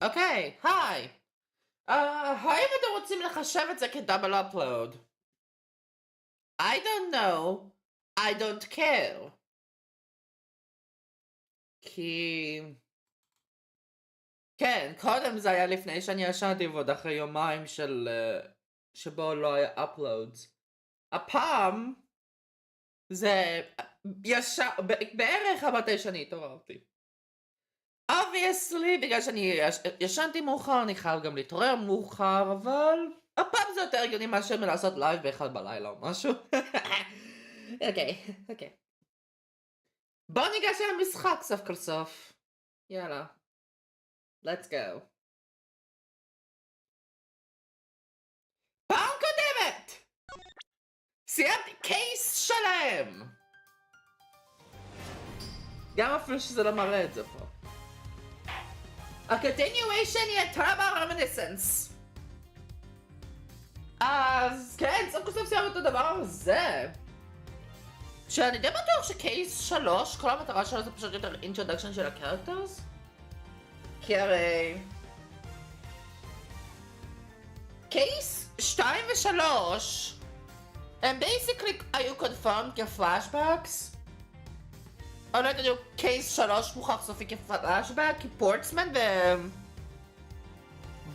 אוקיי, היי. האם אתם רוצים לחשב את זה כדאבל אפלואוד? I don't know. I don't care. כי... כן, קודם זה היה לפני שאני ישנתי ועוד אחרי יומיים שבו לא היה uploads. הפעם זה בערך מתי שאני התעוררתי. obviously, בגלל שאני ישנתי מאוחר, אני חייב גם להתעורר מאוחר, אבל הפעם זה יותר הגיוני מאשר מלעשות לייב באחד בלילה או משהו. אוקיי. בוא ניגש למשחק סוף כל סוף. יאללה. let's go. פעם קודמת! סיימתי קייס שלם! גם אפילו שזה לא מראה את זה פה. A continuation yet terrible reminiscence. אז כן, סוף כל סוף סיימנו את הדבר הזה. שאני די בטוח שקייס 3, כל המטרה שלו זה פשוט יותר introduction של הקרקטרס. כי הרי... קייס 2 ו-3 הם basically היו confirmed כפלאשבקס. או לא יודעים, קייס 3 מוכח סופי כפלאשבק, כי פורטסמן ו...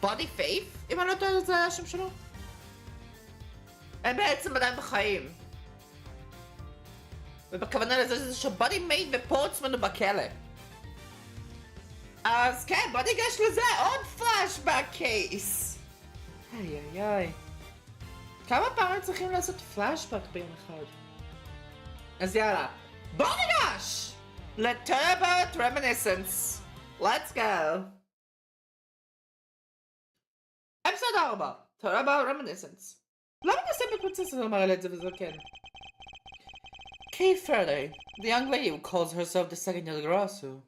בודי פייף, אם אני לא יודעת, זה היה השם שלו. הם בעצם עדיין בחיים. ובכוונה לזה זה שבודי מייד ופורטסמן הוא בכלא. אז כן, בוא ניגש לזה, עוד פלאשבק קייס. איי. כמה פעמים צריכים לעשות פלאשבק ביום אחד? אז יאללה, בוא ניגש! לטרבט רמיניסנס. let's go. אפיסוד 4, טרבט רמיניסנס. למה נסים בפרוצס לא מראה לי את זה וזה כן? Kay Faraday, the young lady who calls herself the second Yelgrasu.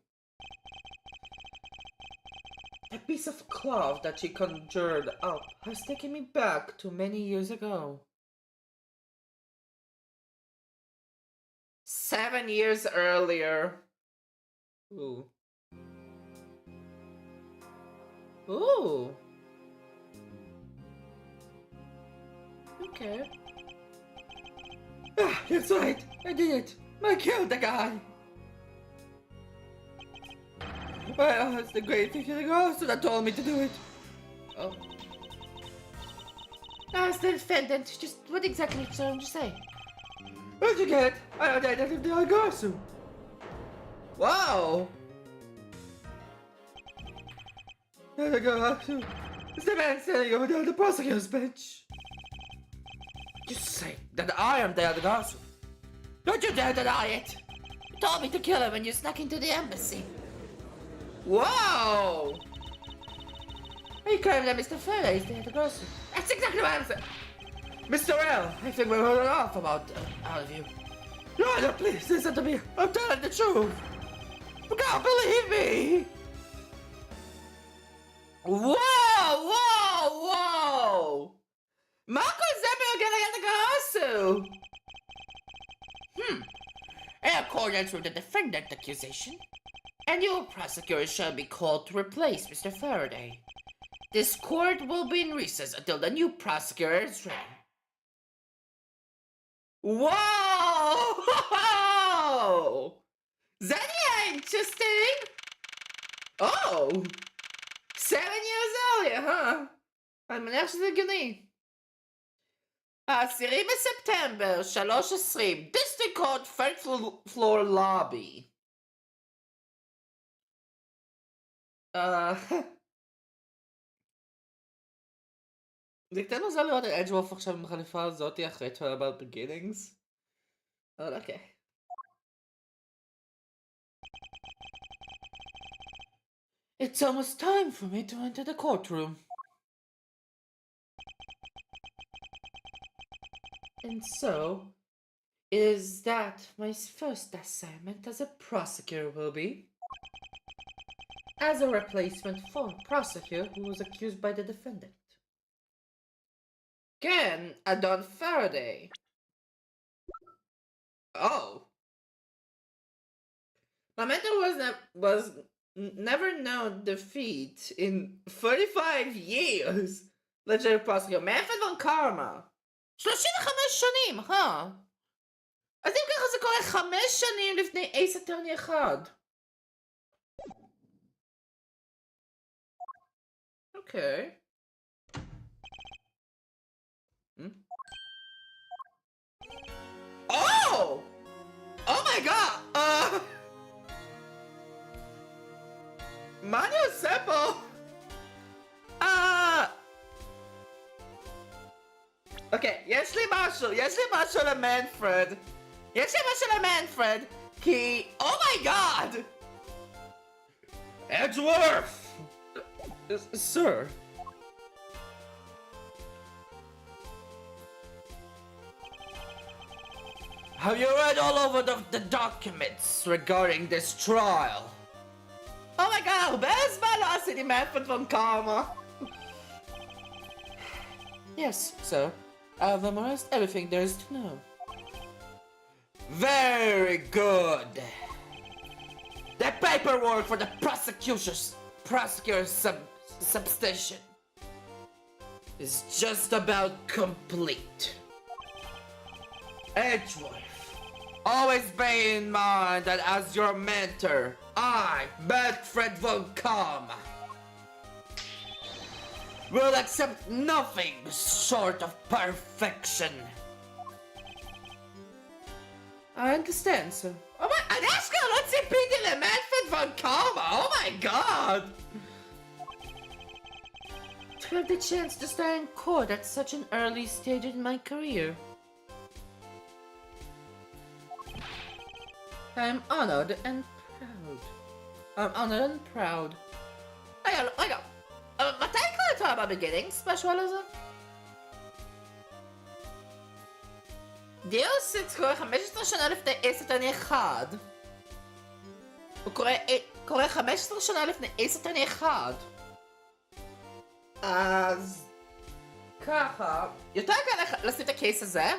A piece of cloth that she conjured up has taken me back to many years ago. 7 years earlier. Ooh. Okay. Ah, that's right. I did it. I killed the guy. Well, it's the great thing that told me to do it. Oh. It's the defendant. Just what exactly did you say? What'd you get? I identified the Algarsu. Wow. The Algarsu. It's the man standing over there on the prosecutor's bench. Just say that I am the Algarsu. Don't you dare deny it. You told me to kill him when you snuck into the embassy. Whoa! You claim that Mr. Faraday is the Algarsu. That's exactly what I'm saying. Mr. L, I think we're holding off about all of you. No, please, listen to me. I'm telling the truth. You can't believe me. Whoa! מה כל זה בנוגע לאלגרסו? In accordance with the defendant accusation, a new prosecutor shall be called to replace Mr. Faraday. This court will be in recess until the new prosecutor is ready. Whoa! That interesting! Oh! 7 years earlier, huh? אני מניח שזה הגיוני. 10 בספטמבר, 3:20, District Court, first floor lobby. זה קטן מוזר לראות את אדג'וולף עכשיו עם החליפה הזאתי אחרי About Beginnings. אבל אוקיי. It's almost time for me to enter the courtroom. And so, is that my first assignment as a prosecutor will be? As a replacement for a prosecutor who was accused by the defendant. Again, Adon Faraday. Oh. My mentor was never known defeat in 35 years. Legendary prosecutor, manfred von karma. 35 שנים, אז אם ככה זה קורה 5 שנים לפני אייס אטרני אחד. אוקיי. Oh! Oh my god! מה אני עושה פה? אוקיי, יש לי משהו למנפרד. כי... אומייגאד! Edgeworth! Sir? Have you read all over the documents regarding this trial? Oh my god, הרבה זמן לא עשיתי manfred von karma. Yes, sir. I've memorized everything there is to know. Very good. The paperwork for the prosecutor's substation is just about complete. Edgeworth, always bear in mind that as your mentor, I, manfred von karma, will accept nothing short of perfection. I understand, sir. Oh my... Alaska, let's see Peter the manfred von karma! Oh my god! To have the chance to stand in court at such an early stage in my career. I am honored and proud. רגע. מתי קרה את בבגינינגס בשואל הזה? DLC קורה 15 שנה לפני אייס אטרני 1. הוא קורה 15 שנה לפני אייס אטרני 1. אז... ככה... יותר קל לשים את הקייס הזה.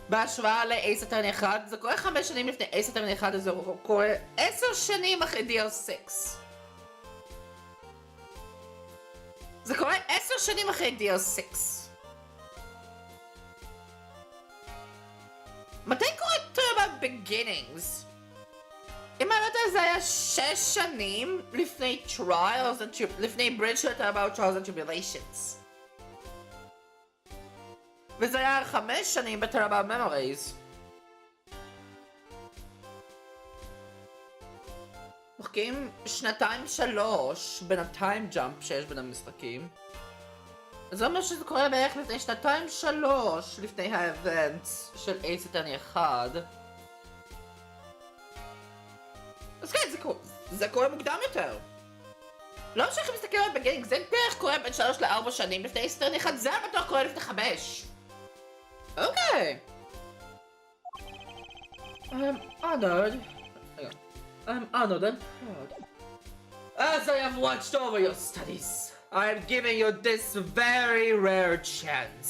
בהשוואה לאייס אטרני 1. זה קורה 5 שנים לפני אייס אטרני 1, אז זה קורה 10 שנים אחרי DLC6. זה קורה 10 שנים אחרי DLC6. מתי קורה טרבה בגינינגס? אם אני יודעת זה היה 6 שנים לפני לפני ברידג' של טרבה Trials and Tribulations. וזה היה 5 שנים בטרבה Memories. מוחקים 2-3 בין הטיים ג'אמפ שיש בין המשחקים. זה אומר שזה קורה בערך לפני 2-3 לפני האבנטס של אייס אטרני 1. אז כן, זה קורה מוקדם יותר. לא משנה איך מסתכל על בגינינג, זה בערך קורה בין 3-4 שנים לפני אייס אטרני 1, זה בטוח קורה לפני 5. אוקיי. I'm honored and proud. As I have watched over your studies, I am giving you this very rare chance.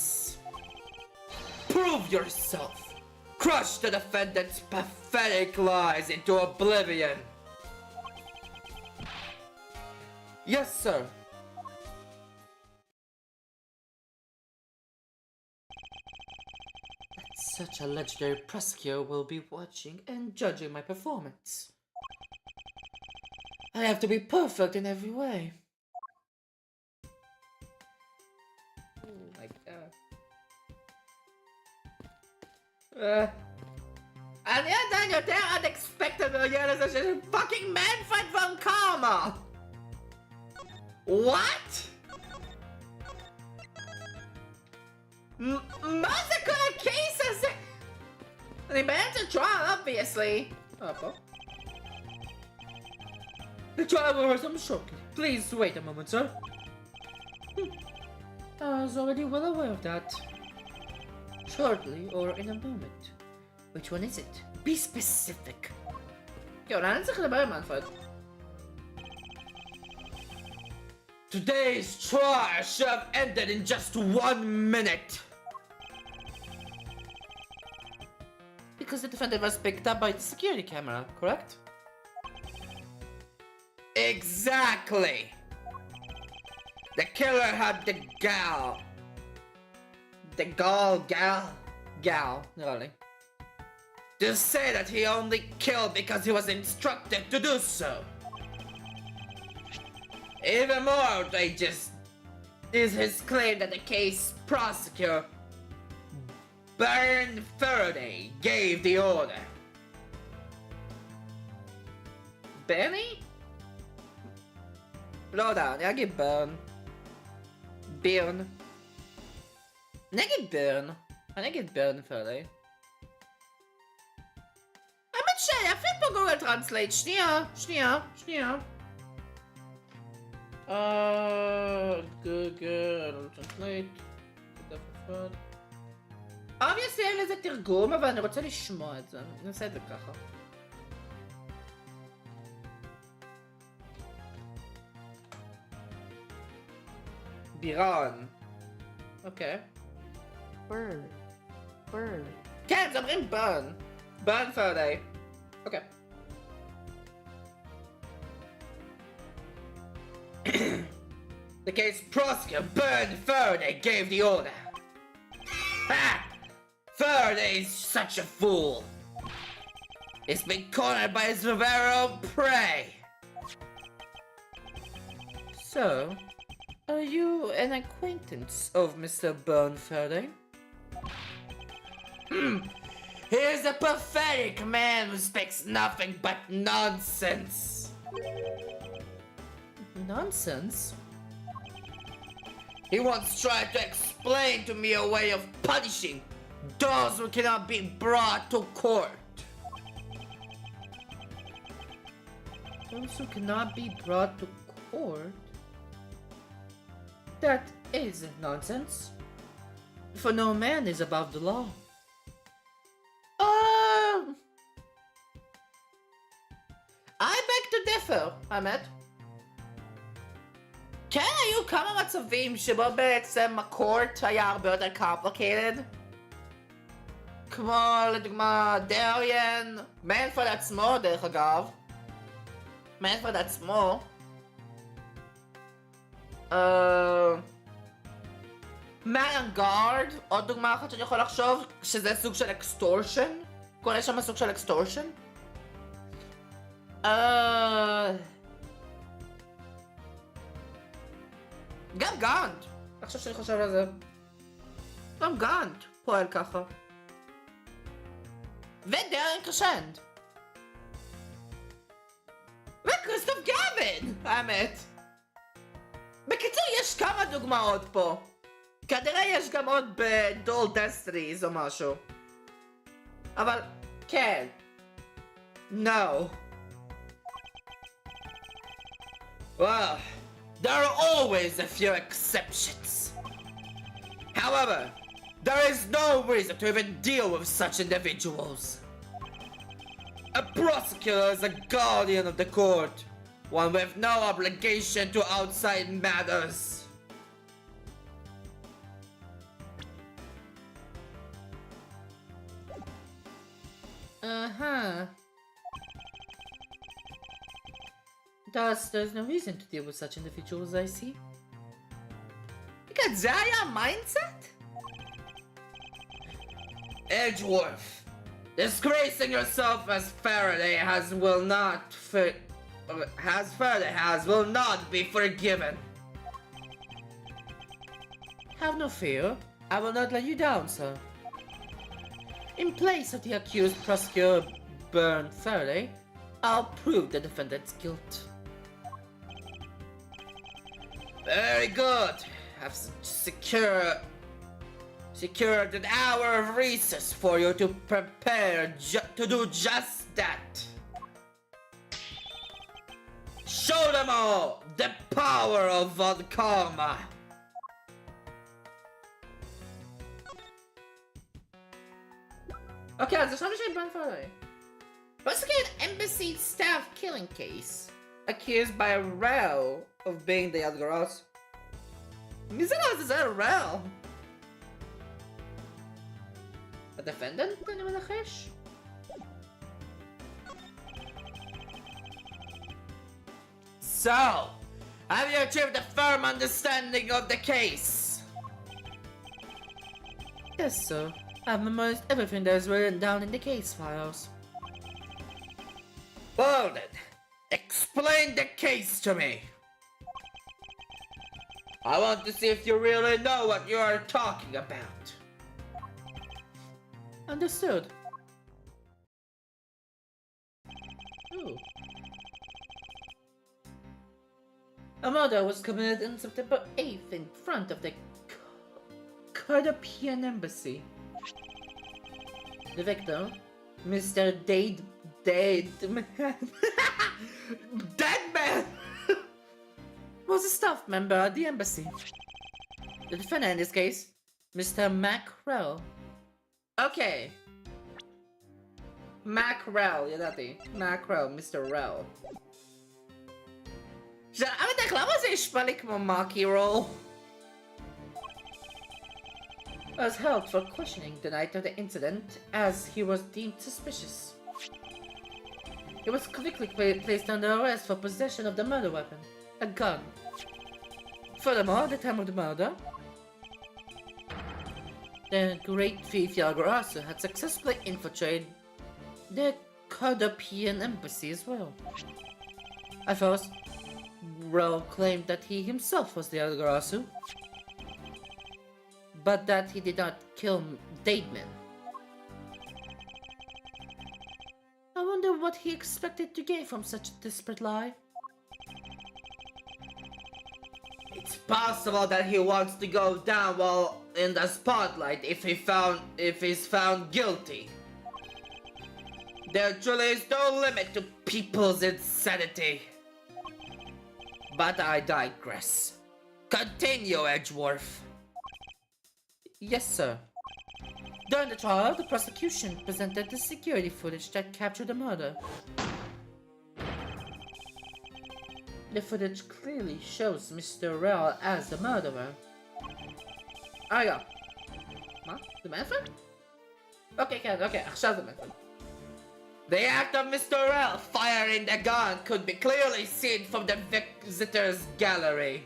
Prove yourself. Crush the defendant's pathetic lies into oblivion. Yes, sir. Such a legendary prosecutor will be watching and judging my performance. I have to be perfect in every way. Oh my god. אני עדיין יותר unexpected בעניין הזה של fucking manfred von karma! What? מה זה כל הקייס הזה? אני באמצע trial, obviously. פה. The trial will resume shortly. Please wait a moment, sir. I was already well aware of that. Shortly or in a moment. Which one is it? Be specific. Okay, אולי אני צריך לדבר עם מנפרד. Today's trial should have ended in just 1 minute. Because the defendant was picked up by the security camera, correct? Exactly! The killer had the gal, נראה לי, to say that he only killed because he was instructed to do so. Even more outrageous is his claim that the case prosecutor, Baron Faraday, gave the order. Benny? לא יודע, אני אגיד ברן. בירן. אני אגיד ברן פרדי. האמת שיפעיל פה גוגל טרנסלייט, שנייה. גוגל טרנסלייט. obviously אין לזה תרגום, אבל אני רוצה לשמוע את זה. נעשה את זה ככה. בירן. אוקיי. Burn. כן, זה אומרים burn. burn Faraday. אוקיי. The case prosecutor, Baron Faraday, gave the order. Ha! Faraday is such a fool. He's been cornered by his very own prey. So, are you an acquaintance of Mr. Baron Faraday? He is a pathetic man who speaks nothing but nonsense. Nonsense? He once tried to explain to me a way of punishing those who cannot be brought to court. Those who cannot be brought to court? That is nonsense. For no man is above the law. I beg to differ, האמת. כן, היו כמה מצבים שבו בעצם הקורט היה הרבה יותר complicated. כמו לדוגמה דריאן, מנפרד עצמו דרך אגב. מנפרד עצמו. מאנגארד, עוד דוגמה אחת שאני יכול לחשוב, שזה סוג של אקסטורשן. קורא שם סוג של אקסטורשן. גם גאנט. עכשיו שאני חושב על זה. גם גאנט פועל ככה. ודריאן קרשנד. וכריסטוף גאבין, האמת. בקיצור, יש כמה דוגמאות פה. כנראה יש גם עוד בדול דסטריז או משהו. אבל כן. No. Well, there are always a few exceptions. However, there is no reason to even deal with such individuals. A prosecutor is a guardian of the court, one with no obligation to outside matters. Thus, there's no reason to deal with such individuals, I see. Because that's your mindset? Edgeworth, disgracing yourself as Faraday will not be forgiven. Have no fear. I will not let you down, sir. In place of the accused prosecutor Baron Faraday, I'll prove the defendant's guilt. Very good. I've secured an hour of recess for you to prepare to do just that. Show them all the power of Von Karma. Okay, אז עכשיו יש לי בן פרדי. Prosecute embassy staff killing case. Accused by a Rel of being the Algoros. מי זה לעזאזל רל? הדפנדנט אני מנחש? So, have you achieved a firm understanding of the case? Yes, sir. I've memorized everything that is written down in the case files. Well then, explain the case to me. I want to see if you really know what you are talking about. Understood. Ooh. A murder was committed on September 8th in front of the European Embassy. The victim, Mr. Deadman, was a staff member at the embassy. The defendant in this case, Mr. Mackrell. Okay. Mackrell, ידעתי. Mackrell, Mr. Rell. האמת, למה זה ישמע לי כמו Marky Roll? Was held for questioning the night of the incident as he was deemed suspicious. He was quickly placed under arrest for possession of the murder weapon, a gun. Furthermore, at the time of the murder, the great thief Yagarasu had successfully infiltrated the European embassy as well. At first, Rell claimed that he himself was the Yagarasu, but that he did not kill Deadman. I wonder what he expected to gain from such a desperate lie. It's possible that he wants to go down while in the spotlight if he's found guilty. There truly is no limit to people's insanity. But I digress. Continue, Edgeworth. Yes, sir. During the trial, the prosecution presented the security footage that captured the murder. The footage clearly shows Mr. Rell as the murderer. Ah ja. מה? זה מאפן? Okay, עכשיו זה מאפן. The act of Mr. Rell firing the gun could be clearly seen from the visitor's gallery.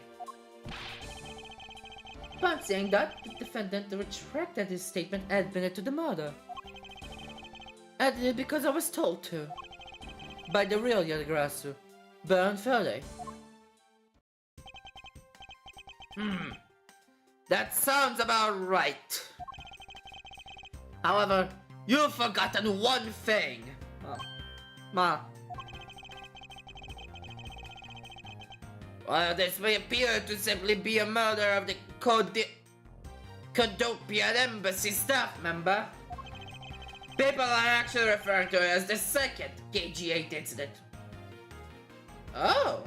Upon saying that, the defendant retracted his statement and admitted to the murder. I did it because I was told to. By the real Yagarasu, Baron Faraday. That sounds about right. However, you've forgotten one thing. Ma. While this may appear to simply be a murder of the Codopian Embassy staff member, people are actually referring to it as the second KG-8 incident. Oh.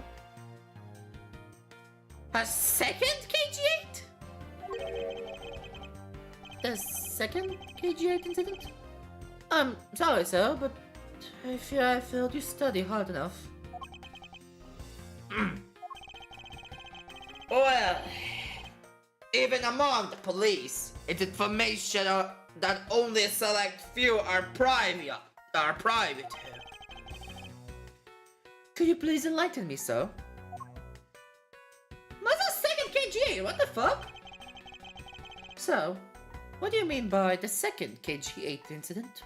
A second KG-8? The second KG-8 incident? I'm sorry, sir, but I fear I failed you study hard enough. Well, even among the police, it's information that only a select few are private. Could you please enlighten me, sir? What's the second KG-8? What the fuck? So, what do you mean by the second KG-8 incident?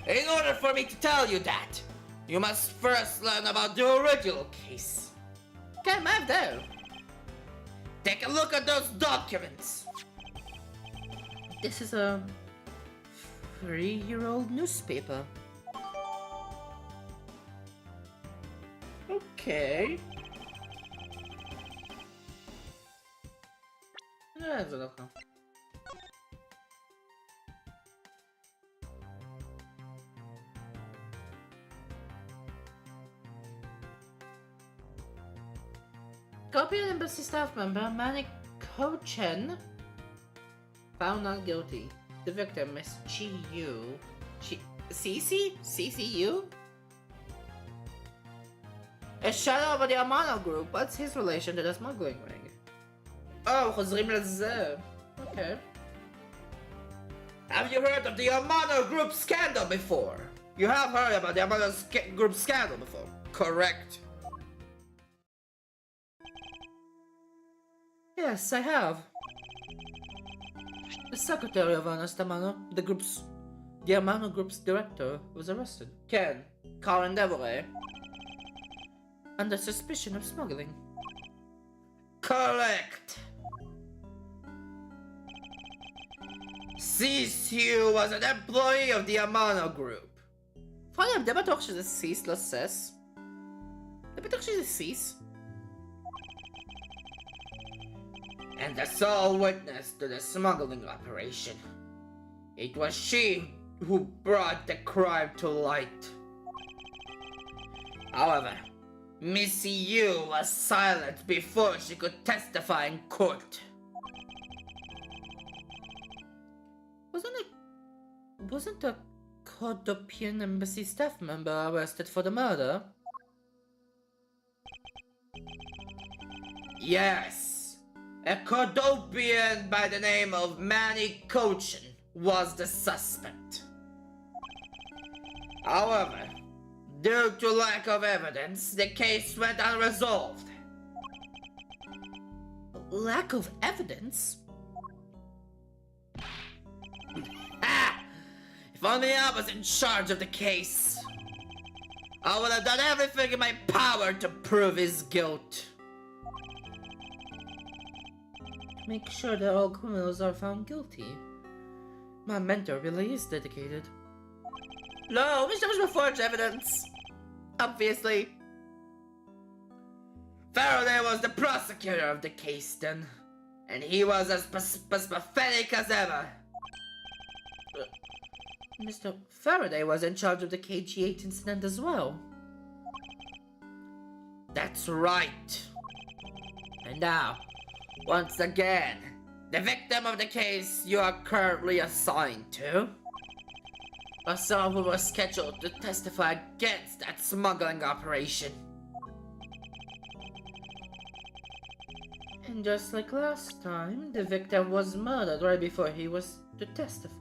In order for me to tell you that, you must first learn about the original case. Can't have though. Take a look at those documents. This is a 3-year-old newspaper. Okay. That's okay. European Embassy staff member Manny Kochen found not guilty. The victim is Chiyu. CCU? A shadow of the Amano group. What's his relation to the smuggling ring? Oh, חוזרים לזה. Okay. Have you heard of the Amano group scandal before? You have heard about the Amano group scandal before. correct? Yes, I have. The secretary of Ernest Amano, the Amano Group's director, was arrested. Ken, Colin Devoret, under suspicion of smuggling. Correct. Sisu was an employee of the Amano Group. Fine, de בטוח שזה סיס, לא סס. de בטוח שזה סיס. And the sole witness to the smuggling operation. It was she who brought the crime to light. However, Missy Yu was silent before she could testify in court. Wasn't a Kodopian embassy staff member arrested for the murder? Yes, a Kodopian by the name of Manny Kochin was the suspect. However, due to lack of evidence, the case went unresolved. Lack of evidence? Ah! If only I was in charge of the case. I would have done everything in my power to prove his guilt. Make sure that all criminals are found guilty. My mentor really is dedicated. No, Mr. was forged evidence. Obviously. Faraday was the prosecutor of the case then, and he was as pathetic as ever. Mr. Faraday was in charge of the KG-8 incident as well. That's right. And now, once again, the victim of the case you are currently assigned to was someone who was scheduled to testify against that smuggling operation. And just like last time, the victim was murdered right before he was to testify.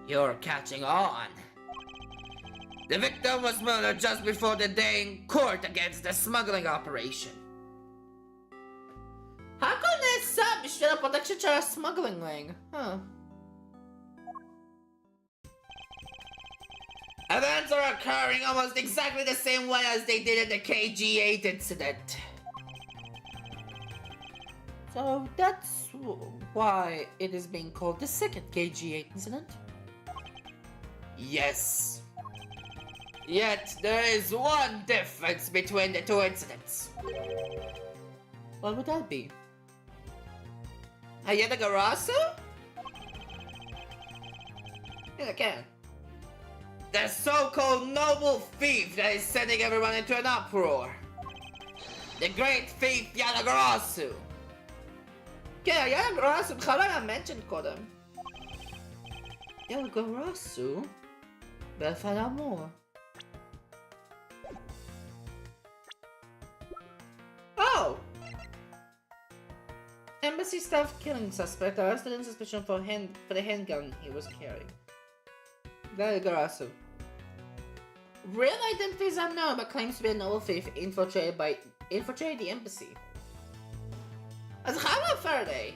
You're catching on. The victim was murdered just before the day in court against the smuggling operation. הכל נעשה בשביל הפרוטקשן של הסמגלינג, huh? Events are occurring almost exactly the same way as they did in the KG-8 incident. So that's why it is being called the second KG-8 incident? Yes. Yet there is one difference between the two incidents. What would that be? Hayatagarasu? Again. The so-called noble thief that is sending everyone into an uproar. The great thief Yatagarasu. כן, יאלגרסו בכלל לא היה מנשן קודם. יאלגרסו? באלפן אמור. Oh! Embassy staff killing suspect arrested in suspicion for the handgun he was carrying. Yalgarasu. Real identity is unknown, but claims to be a noble thief infiltrated the embassy. אז חייב להיות פרדיי.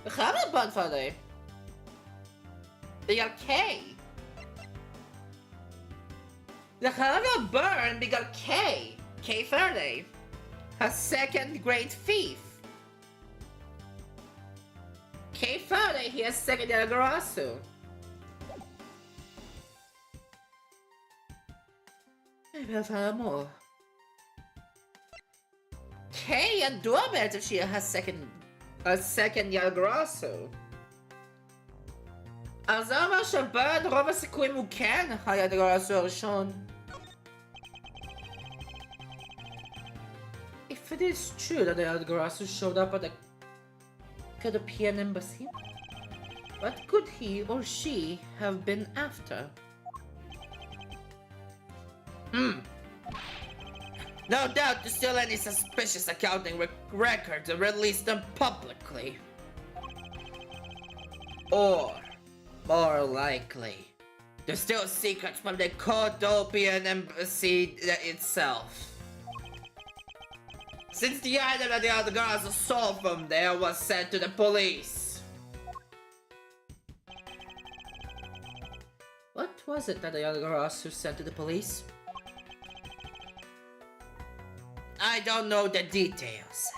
זה חייב להיות בון פרדיי. בגלל קיי. זה חייב להיות burn בגלל קיי. קיי פרדיי. ה-second great thief. קיי פרדיי היא ה-second יאלגרסו. באלפן אמור. קיי ידוע בעצם שהיא ה-second יאלגרסו. אז זה אומר שברד רוב הסיכויים הוא כן היאלגרסו הראשון. If it is true that the Yalgarasu showed up at the Kodopian embassy, what could he or she have been after? No doubt to steal any suspicious accounting records and release them publicly. Or, more likely, There's still secrets from the Cordopian embassy itself. Since the item that the other girls stole from there was sent to the police. What was it that the other girls sent to the police? I don't know the details.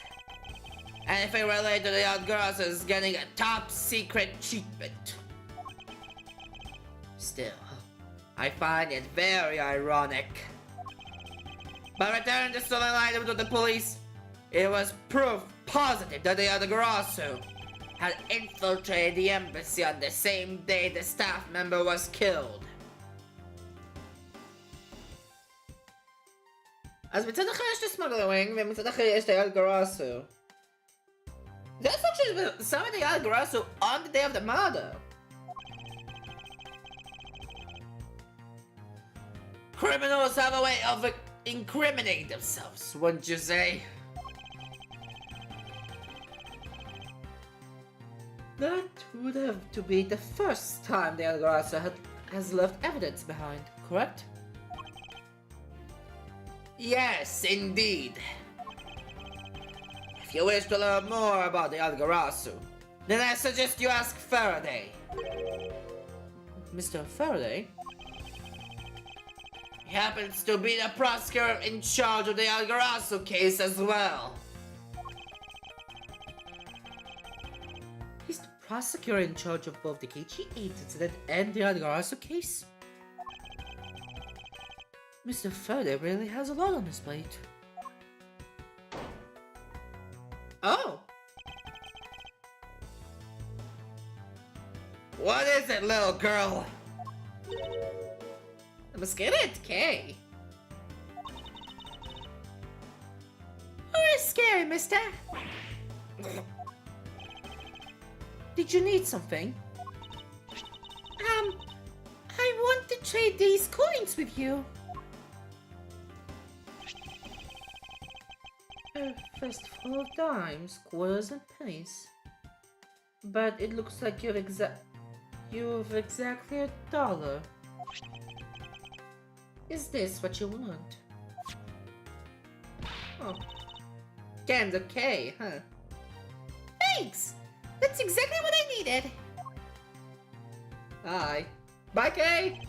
Anything related to the young girls is getting a top secret treatment. Still, I find it very ironic. By returning the stolen item to the police, it was proof positive that the other Garasu had infiltrated the embassy on the same day the staff member was killed. אז מצד אחר יש את הסמגלרינג, ומצד אחר יש את אייל גרסו. That's actually some of the Aiyal Garasu on the day of the murder. Criminals have a way of incriminating themselves, wouldn't you say? That would have to be the first time the Aiyal Garasu has left evidence behind, correct? Yes, indeed. If you wish to learn more about the Aiyal Garasu, then I suggest you ask Faraday. Mr. Faraday? He happens to be the prosecutor in charge of the Aiyal Garasu case as well. He's the prosecutor in charge of both the KG8 incident and the Aiyal Garasu case? Mr. Faraday really has a lot on his plate. Oh! What is it, little girl? I'm scared, Kay. Who is scary, mister? Did you need something? I want to trade these coins with you. A festival of dimes, quarters, and pennies. But it looks like you've exactly $1. Is this what you want? Oh. Game's okay, huh? Thanks! That's exactly what I needed! Aye. Bye, Kay!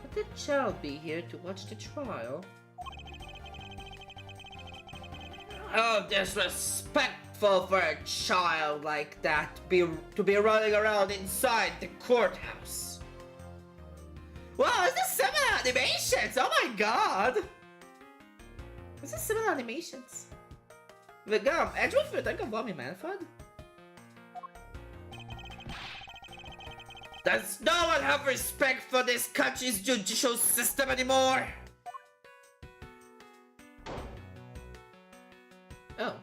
Would the child be here to watch the trial? Oh, disrespectful for a child like that to be running around inside the courthouse. Wow, is this similar animations? Oh my god! Is this similar animations? Vegam, Edgewood för tänka vad min Manfred? Does no one have respect for this country's judicial system anymore? Oh.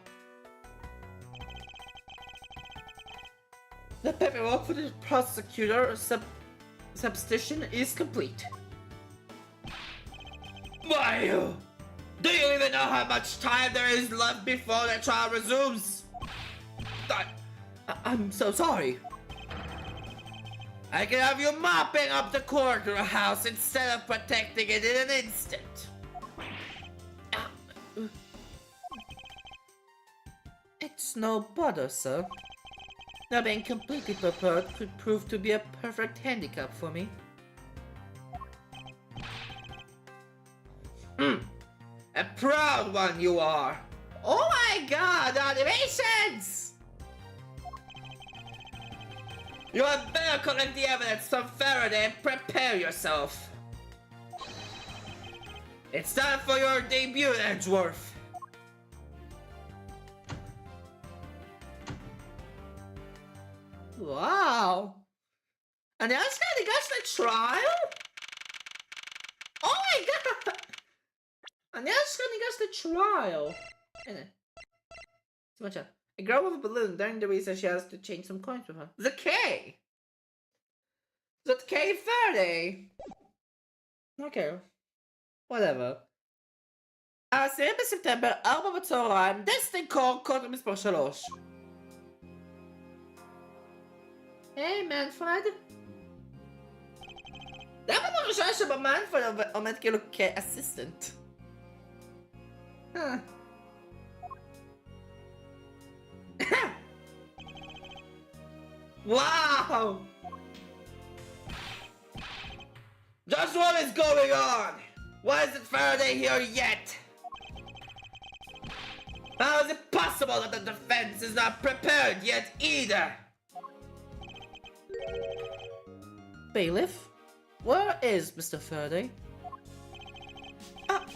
The paperwork for the prosecutor substitution is complete. Why? Do you even know how much time there is left before the trial resumes? I'm so sorry. I can have you mopping up the courthouse instead of protecting it in an instant. It's no bother, sir. Not being completely prepared could prove to be a perfect handicap for me. A proud one you are! Oh my god, animations! You had better collect the evidence from Faraday and prepare yourself. It's time for your debut, Edgeworth. Wow! And that's gonna go to the trial? Oh my god! And that's gonna go to the trial. So much. A girl with a balloon during the recess she has to change some coins with her. The K! The K Faraday! Okay. Whatever. ה-10 בספטמבר, 4 בצהריים, דסטין קור, קוד מספר 3. Hey, Manfred. זה הפעם הראשונה שבמנפרד עומד כאילו כאסיסטנט. וואו! Just what is going on? Why isn't Faraday here yet? How is it possible that the defense is not prepared yet either? Bailiff? Where is Mr. Faraday?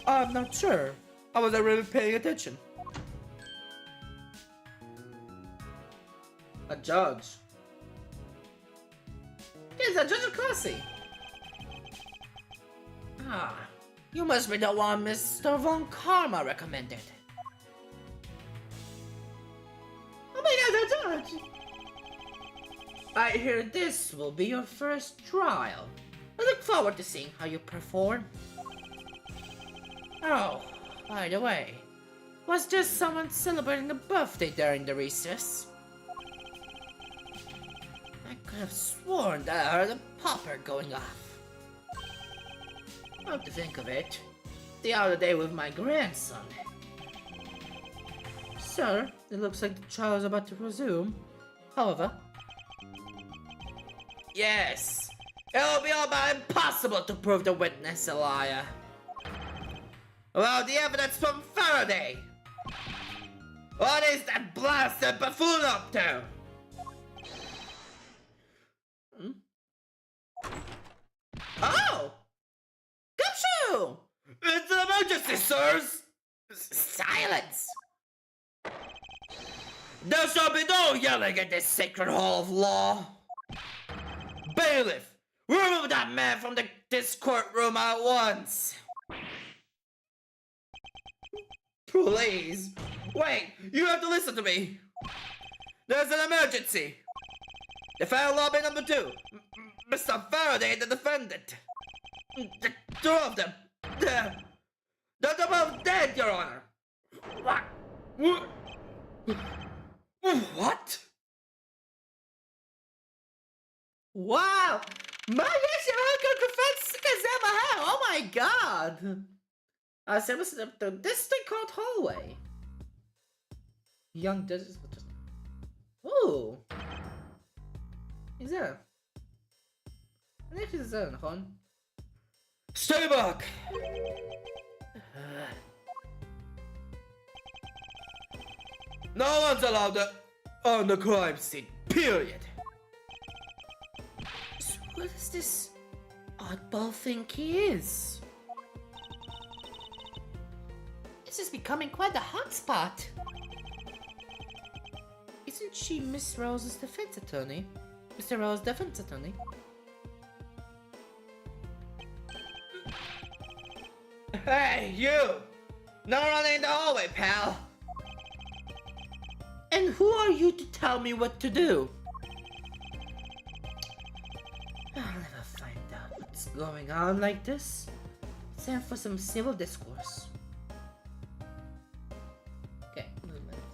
I'm not sure. I wasn't really paying attention. A judge? Yes, a judge of classy. Ah, you must be the one Mr. Von Karma recommended. Oh my god, a judge! I hear this will be your first trial. I look forward to seeing how you perform. Oh, by the way, was there someone celebrating a birthday during the recess? I could have sworn that I heard a popper going off. Now to think of it, the other day with my grandson. Sir, it looks like the trial is about to resume. However... Yes, it'll be all but impossible to prove the witness a liar. Well, the evidence from Faraday. What is that blasted buffoon up to? Oh! Gumshoe! It's an emergency, sirs! Silence! There shall be no yelling in this sacred hall of law! Bailiff! Remove that man from this courtroom at once! Please! Wait! You have to listen to me! There's an emergency! Defendant lobby number 2! Mr. Faraday, the defendant! The two of them! They're both dead, Your Honor! What? What? Wow! מה יש רק קופץ כזה מהר? Oh my god! זה בסדר, distant court hallway. Young judges... Ooh! מי זה? אני חושב שזה נכון? Stay back! No one's allowed on the crime scene, period! So what does this oddball think he is? This is becoming quite a hotspot. Isn't she Miss Rose's defense attorney? Mr. Rose's defense attorney? Hey, you! No running in the hallway, pal! And who are you to tell me what to do? I'll never find out what's going on like this. It's time for some civil discourse. Okay, movement.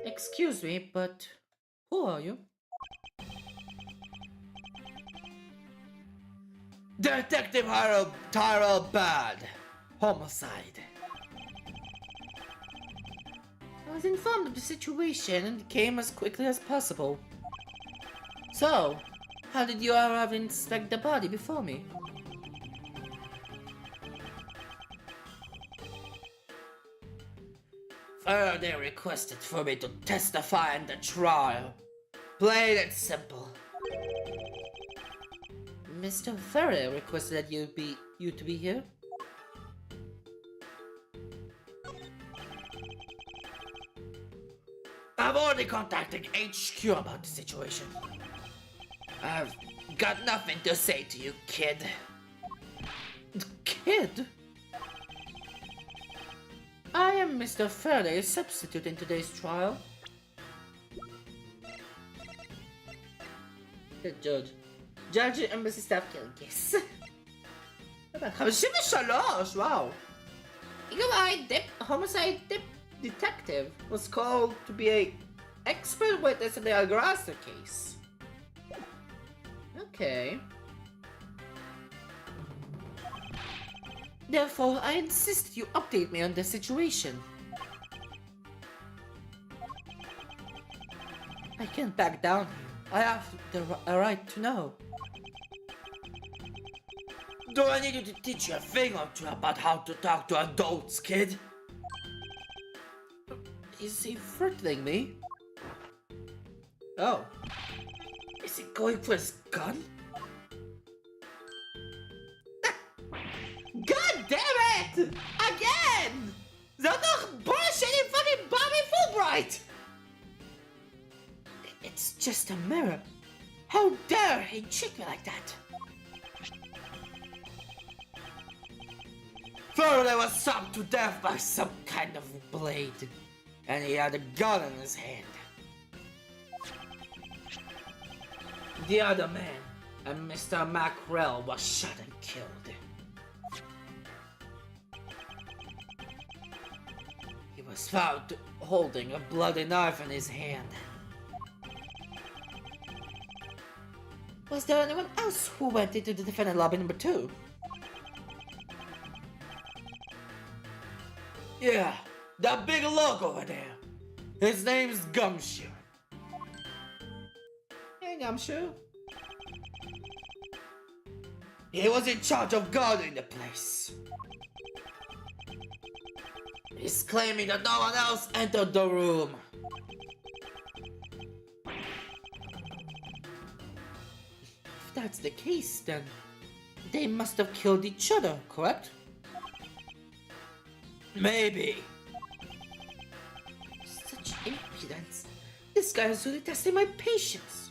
Excuse me, but who are you? Detective Tyrell Bad. Homicide. I was informed of the situation and came as quickly as possible. So, how did you arrive and inspect the body before me? Faraday requested for me to testify in the trial. Plain and simple. Mr. Faraday requested that you to be here? I've already contacted HQ about the situation. I've got nothing to say to you, kid. Kid? I am Mr. Faraday's substitute in today's trial. The judge. Judge Embassy Staff Kilgis. 53, wow. Homicide detective was called to be an expert witness in the Agrasta case. Okay. Therefore, I insist you update me on the situation. I can't back down here. I have a right to know. Do I need you to teach you a thing or two about how to talk to adults, kid? Is he threatening me? Oh. Is he going for his gun? God damn it! Again! That toch bullshitty fucking Bobby Fulbright! It's just a mirror. How dare he trick me like that? Faraday was stabbed to death by some kind of blade, and he had a gun in his hand. The other man, a Mr. Mackerel, was shot and killed. He was found holding a bloody knife in his hand. Was there anyone else who went into the defendant lobby number 2? Yeah, that big log over there. His name's Gumshoe. Hey, Gumshoe. He was in charge of guarding the place. He's claiming that no one else entered the room. If that's the case, then they must have killed each other, correct? Maybe. Such impudence. This guy is really testing my patience.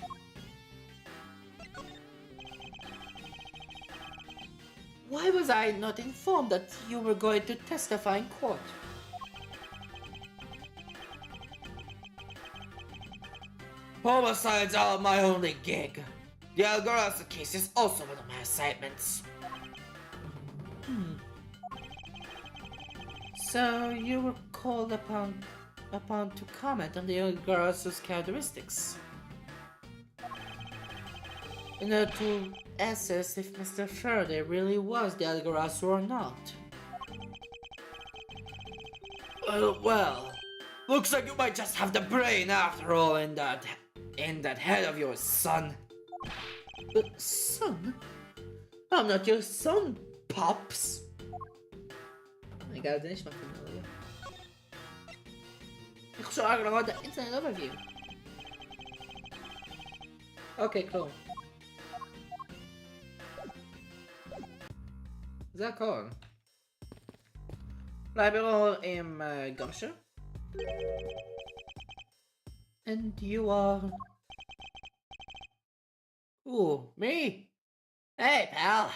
Why was I not informed that you were going to testify in court? Homicides are my only gig. The Algarasa case is also one of my assignments. So you were called upon to comment on the Algarasa's characteristics. In order to assess if Mr. Faraday really was the Algarasa or not. Well, looks like you might just have the brain after all in that head of yours, son. Son? I'm not your son, Pops. Oh my god, this is my familiar. Ik zou eigenlijk gewoon de internet overview. Okay, cool. D'accord. Library in Gumshoe. And you are... Ooh, me? Hey, pal.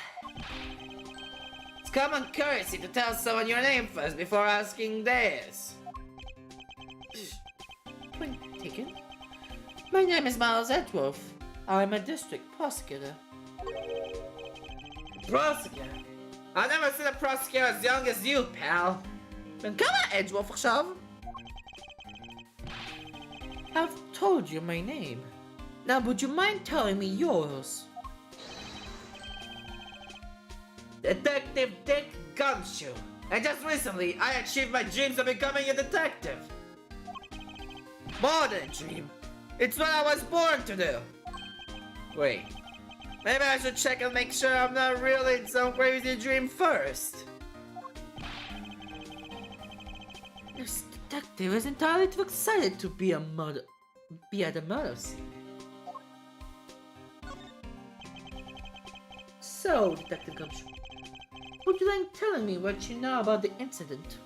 It's common courtesy to tell someone your name first before asking theirs. Point taken. My name is Miles Edgeworth. I'm a district prosecutor. Prosecutor? I've never seen a prosecutor as young as you, pal. Ben come on, Edgeworth, Shav. I've told you my name. Now, would you mind telling me yours? Detective Dick Gumshoe. And just recently, I achieved my dreams of becoming a detective. More than a dream. It's what I was born to do. Wait. Maybe I should check and make sure I'm not really in some crazy dream first. This detective is entirely too excited to be at the murder scene. So, Detective Gumshoe, would you mind telling me what you know about the incident?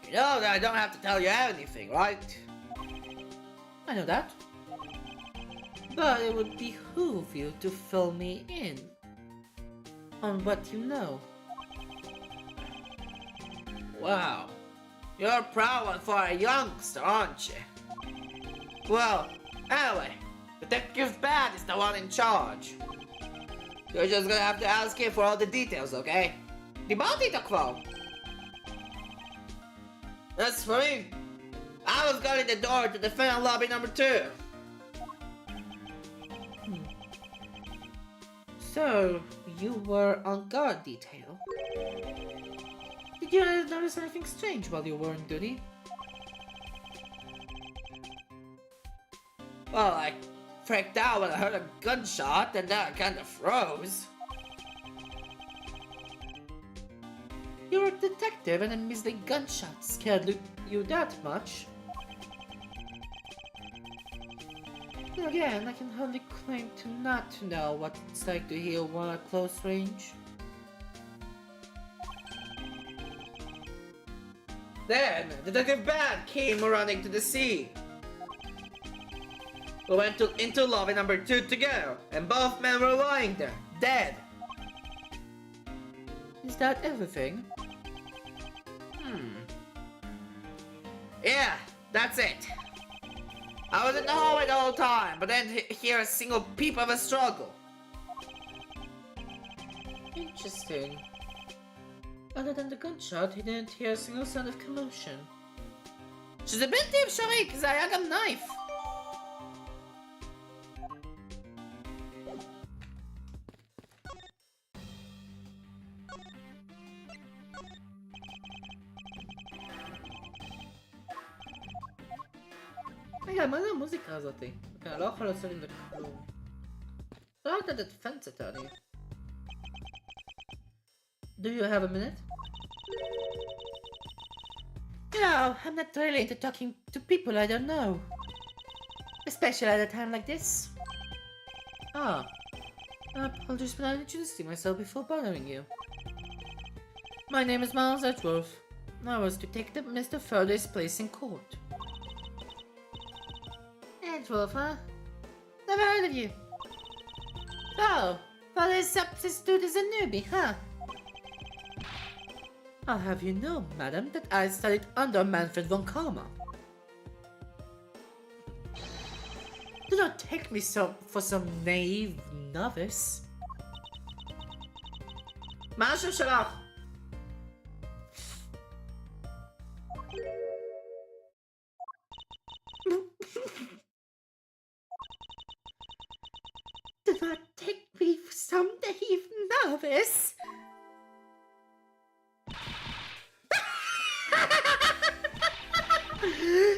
You know that I don't have to tell you anything, right? I know that. But it would behoove you to fill me in on what you know. Wow. You're a proud one for a youngster, aren't you? Well, anyway, Detective Bad is the one in charge. You're just gonna have to ask him for all the details, okay? Di ba, Tito Quo? As for me, I was guarding the door to defendant lobby number 2. So, you were on guard detail. Did you notice anything strange while you were on duty? Well, I freaked out when I heard a gunshot, and then I kinda froze. You're a detective, and a missed gunshot scared you that much? Then again, I can hardly claim to not to know what it's like to hear one at close range. Then, Detective Bad came running to the scene. We went into lobby number 2 together, and both men were lying there, dead. Is that everything? Yeah, that's it. I was in the hallway the whole time, but didn't hear a single peep of a struggle. Interesting. Other than the gunshot, he didn't hear a single sound of commotion. שזה בלתי אפשרי, כי זה היה גם knife. רגע, מה זה המוזיקה הזאתי? אני לא יכול לעשות עם זה כלום. לא יודעת לדפנס אותה, אני... Do you have a minute? No, I'm not really into talking to people I don't know. Especially at a time like this. Ah. Apologies for not introducing myself before bothering you. My name is Miles Edgeworth. I was Detective Mr. Faraday's place in court. Edgeworth, huh? Never heard of you. Oh, Faraday's substitute is a newbie, huh? I'll have you know, madam, that I studied under Manfred von Karma. Do not take me for some naive novice. משהו שלך. Do not take me for some naive novice.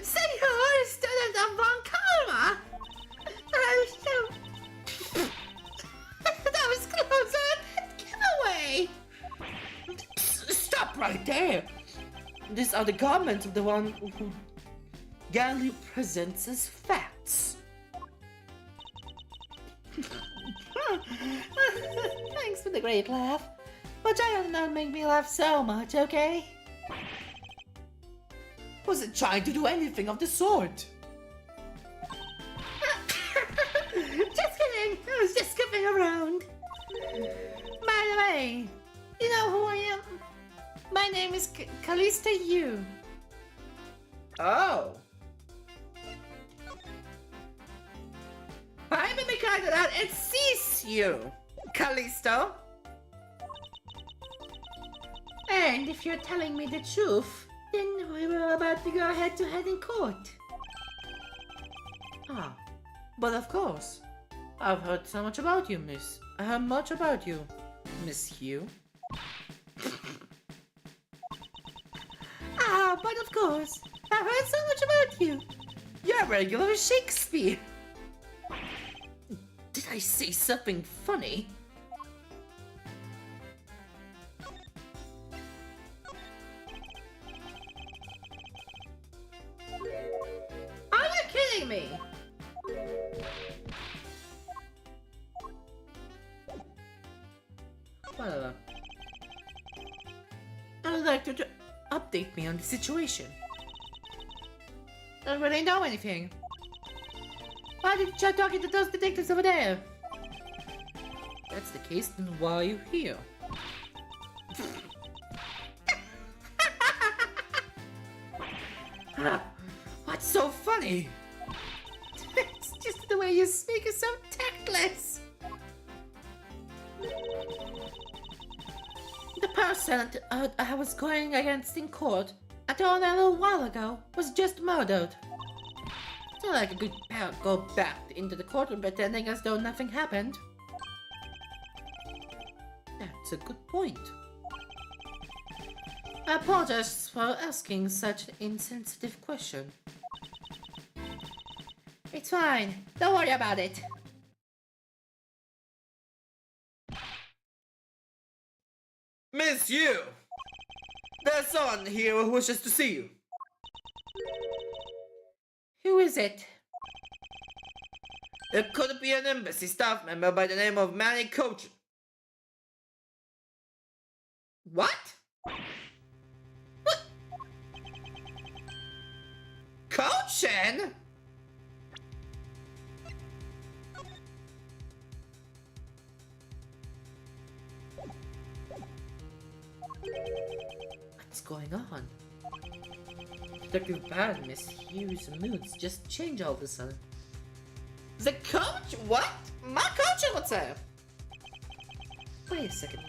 So you're a student of Von Karma? That was closer than giveaway. Stop right there. These are the comments of the one who gallantly presents as facts. Thanks for the great laugh, but I don't know make me laugh so much, okay? Wasn't trying to do anything of the sort. Just kidding. I was just goofing around. By the way, you know who I am? My name is Callista Yu. Oh. I'm in the kind of that and sees you, Callisto. And if you're telling me the truth, then we were about to go head-to-head in court. Ah, but of course. I've heard so much about you, miss. I heard much about you, Miss Hugh. Ah, but of course. I've heard so much about you. You're regular Shakespeare. Did I say something funny? Are you kidding me? Whatever. I would like to update me on the situation. Don't really know anything. Why did you try talking to those detectives over there? If that's the case, then why are you here? What's so funny? It's just the way you speak is so tactless. The person I was going against in court until a little while ago was just murdered. It's not like a good parent go back into the courtroom pretending as though nothing happened. It's a good point. I apologize for asking such an insensitive question. It's fine. Don't worry about it. Miss you! There's someone here who wishes to see you. Who is it? It could be an embassy staff member by the name of Manny Coach. What? What? Coachin? What's going on? Detective Bad and Miss Hughes' moods just change all of a sudden. The coach? What? My coach what's up? Wait a second.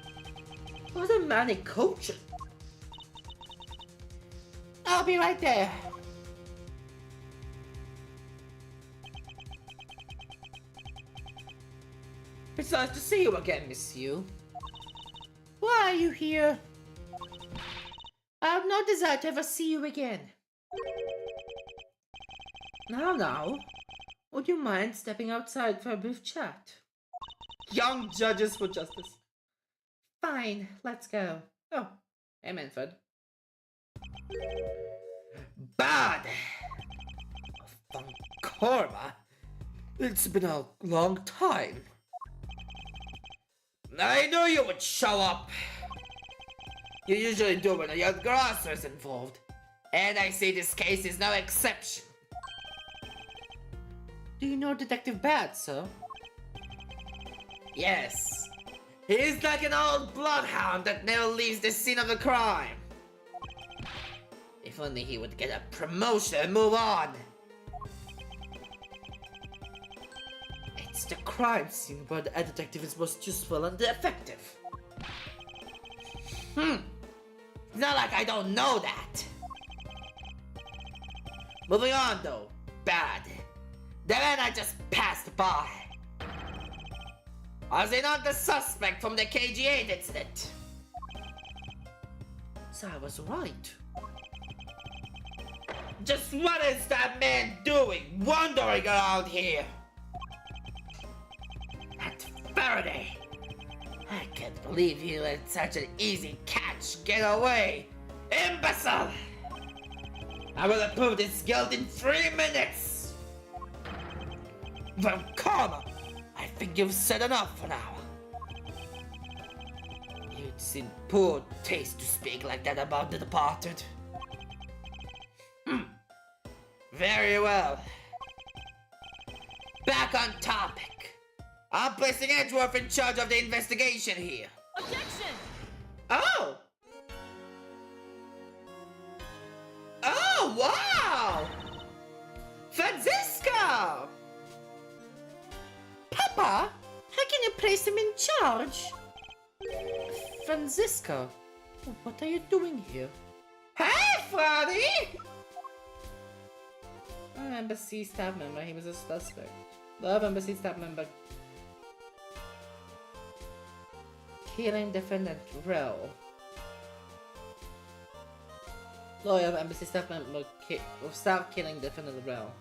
What's a Manny coaching? I'll be right there. It's nice to see you again, Miss Hugh. Why are you here? I have no desire to ever see you again. Now, would you mind stepping outside for a brief chat? Young judges for justice. Fine, let's go. Oh, hey Manfred. Bad! Von Karma? It's been a long time. I knew you would show up. You usually do when a young grasser is involved. And I see this case is no exception. Do you know Detective Bad, sir? Yes. He's like an old bloodhound that never leaves the scene of the crime. If only he would get a promotion and move on. It's the crime scene where the detective is most useful and effective. It's not like I don't know that. Moving on though, Bad. The man I just passed by. Was he not the suspect from the KG8 incident? So I was right. Just what is that man doing wandering around here? That Faraday. I can't believe he let such an easy catch get away. Imbecile! I will have proved his guilt in 3 minutes. Well, Karma, I think you've said enough for now. It's in poor taste to speak like that about the departed. Very well. Back on topic. I'm placing Edgeworth in charge of the investigation here. Objection! Oh! Oh, wow! Francisco! Papa, how can you place him in charge? Francisco, what are you doing here? Hey, Freddy! Embassy staff member, he was a suspect. Love embassy staff member. Killing defendant Rel. Lawyer of embassy staff member staff killing defendant Rel.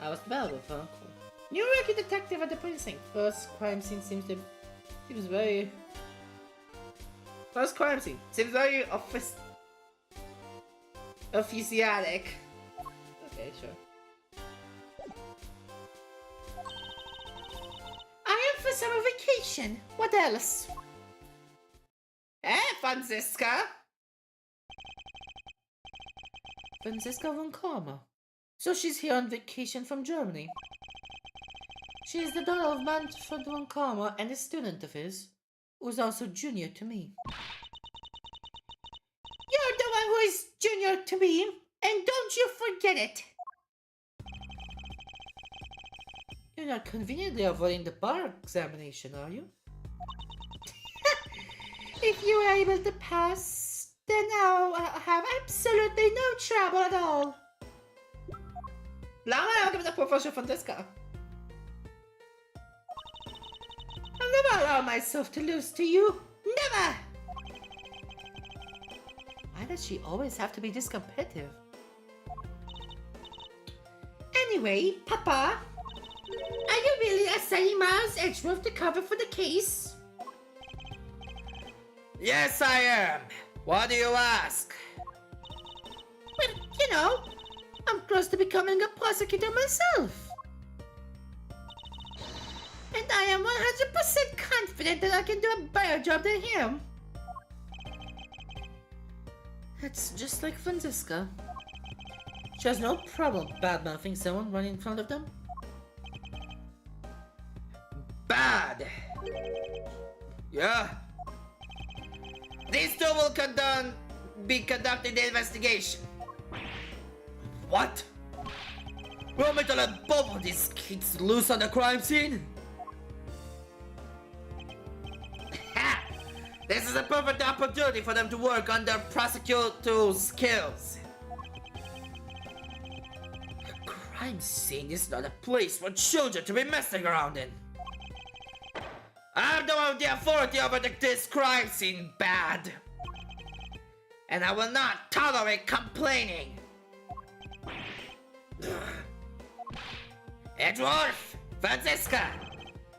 I was bad with her uncle. New rookie detective at the precinct. First crime scene seems very officiatic. Okay, sure. I am for summer vacation. What else? Hey, Franziska. Franziska von Karma. So she's here on vacation from Germany. She is the daughter of Manfred von Karma and a student of his, who is also junior to me. You're the one who is junior to me, and don't you forget it. You're not conveniently avoiding the bar examination, are you? If you are able to pass, then I'll have absolutely no trouble at all. Lama, jag kan på första Franziska. I'll never allow myself to lose to you. Never! Why does she always have to be this competitive? Anyway, Papa, are you really assigning Miles Edgeworth to cover for the case? Yes, I am. Why do you ask? Well, you know, I'm close to becoming a prosecutor myself. And I am 100% confident that I can do a better job than him. It's just like Franziska. She has no problem bad-mouthing someone right in front of them. Bad. Yeah. These two will be conducting the investigation. What? You want me to let both of these kids loose on the crime scene? Ha! This is a perfect opportunity for them to work on their prosecutorial skills. A crime scene is not a place for children to be messing around in. I'm the one with the authority over this crime scene, Bad. And I will not tolerate complaining. Edgeworth, Franziska,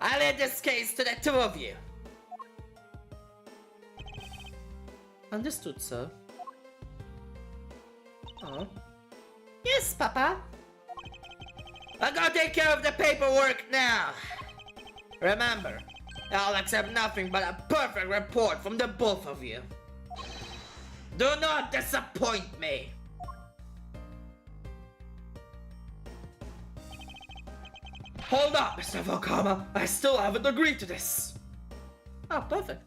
I leave this case to the two of you. Understood, sir. Oh. Yes, Papa. I'm gonna take care of the paperwork now. Remember, I'll accept nothing but a perfect report from the both of you. Do not disappoint me. Hold up, Mr. Volkama. I still haven't agreed to this. Oh, perfect.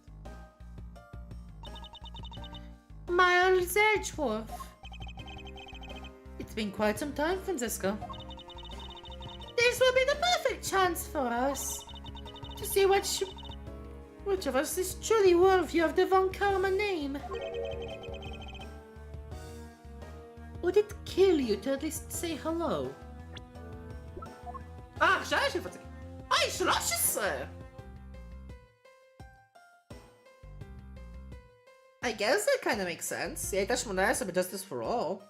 Miles Edgeworth. It's been quite some time, Franziska. This will be the perfect chance for us to see which of us is truly worthy of the Von Karma name. Would it kill you to at least say hello? עכשיו יש לפצק. אוי, 13! I guess that kind of makes sense. היא הייתה 18 ב-Justice for All.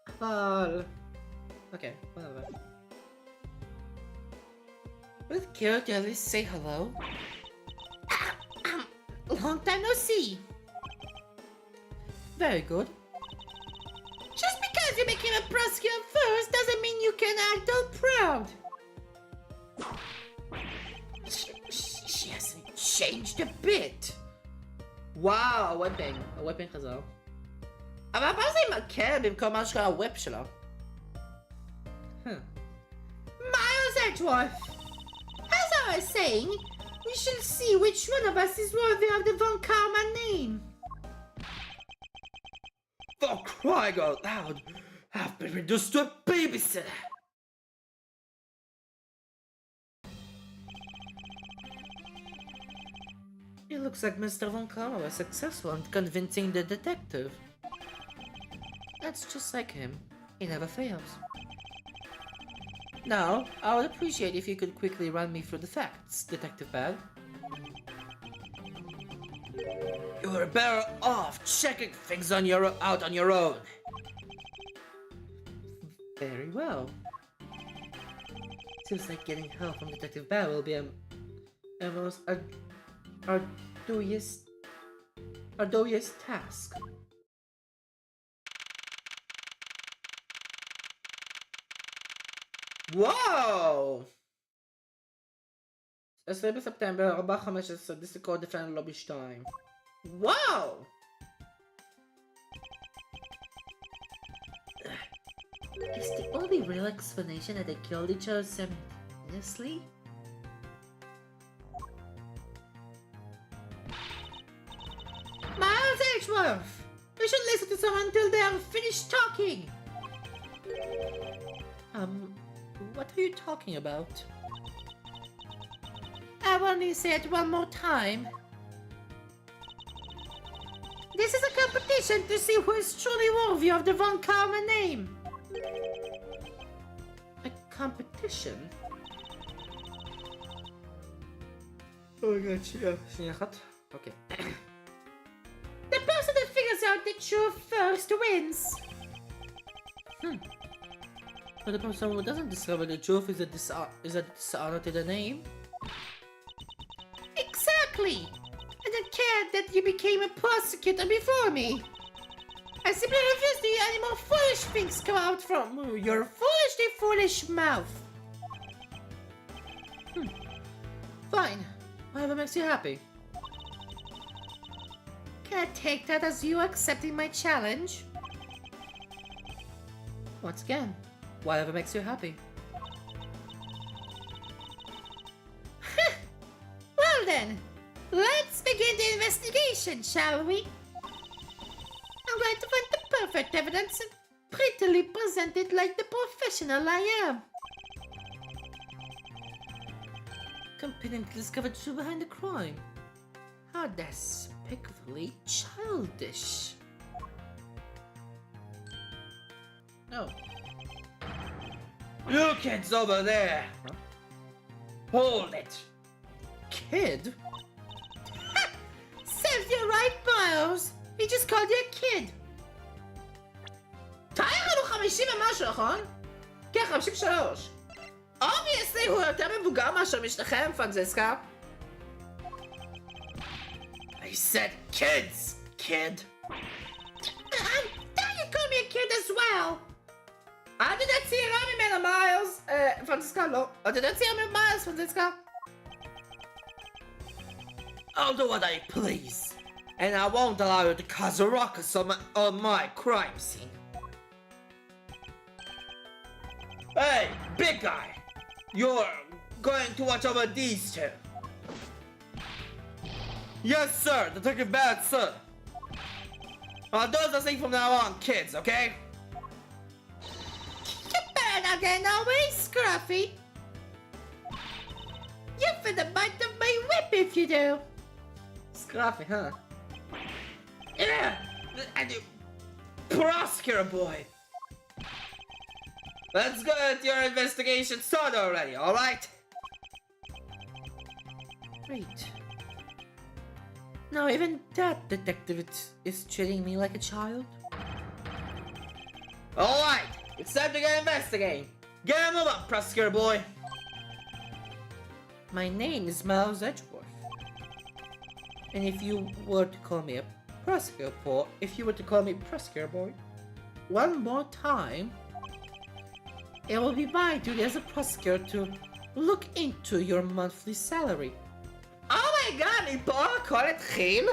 אבל... Okay, whatever. Would it kill to at least say hello? Long time no see. Very good. Just because you became a prosecutor first doesn't mean you can act all proud. She hasn't changed a bit. וואו, הוופינג חזר. אבל מה זה עם הכלב במקום מה שקרה הוופ שלו? Miles Edgeworth! As I was saying, we shall see which one of us is worthy of the Von Karma name. For crying out loud, I've been reduced to a babysitter. It looks like Mr. Von Karma was successful in convincing the detective. That's just like him. He never fails. Now, I would appreciate if you could quickly run me through the facts, Detective Bad. You were better off checking things out on your own. Very well. Seems like getting help from Detective Bad will be a most arduous task. Whoa! 10 בספטמבר, 4-15, דיסטריקט דפנדר לובי 2. וואו! Is the only real explanation that they killed each other simultaneously? Miles Edgeworth! We should listen to someone until they are finished talking! What are you talking about? I want to say it one more time. This is a competition to see who is truly worthy of the Von Karma name. A competition? רגע, שנייה אחת. אוקיי. The person that figures out the truth first wins. But the person who doesn't discover the truth is a dishonor to the name. Exactly! I don't care that you became a prosecutor before me. I simply refuse to hear any more foolish things come out from your foolishly foolish mouth. Fine. Whatever makes you happy. Can I take that as you accepting my challenge? Once again, whatever makes you happy. Well then, let's begin the investigation, shall we? I'm going to find the perfect evidence and prettily present it like the professional I am. Competent to discover the truth behind the crime. How despicably childish. No. You kids over there! Huh? Hold it! Kid? Serves you right, Miles! He just called you a kid! תאר לנו 50 ומשהו, נכון? כן, 53. Obviously הוא יותר מבוגר מאשר משתכם, פרנצ'סקה. I said kids, kid. Don't you call me a kid as well? את יודעת צעירה ממנה, מיילס. פרנצ'סקה, לא. את יודעת צעירה ממנה, מיילס, פרנצ'סקה. I'll do what I please. And I won't allow you to cause a ruckus on my crime scene. Hey, big guy! You're going to watch over these two. Yes, sir. Detective Bad, sir. Those are things from now on, kids, okay? You better not get no way, Scruffy. You're finna bite of my whip if you do. Scruffy, huh? Yeah, and you prosecutor boy. Let's go at your investigation started already, alright? Great. Now even that detective is treating me like a child? Alright, it's time to get investigating. Get him up, prosecutor boy. My name is Miles Edgeworth. And if you were to call me a prosecutor boy, one more time, it will be my duty as a prosecutor to look into your monthly salary. Oh my god, מפה הכל התחיל?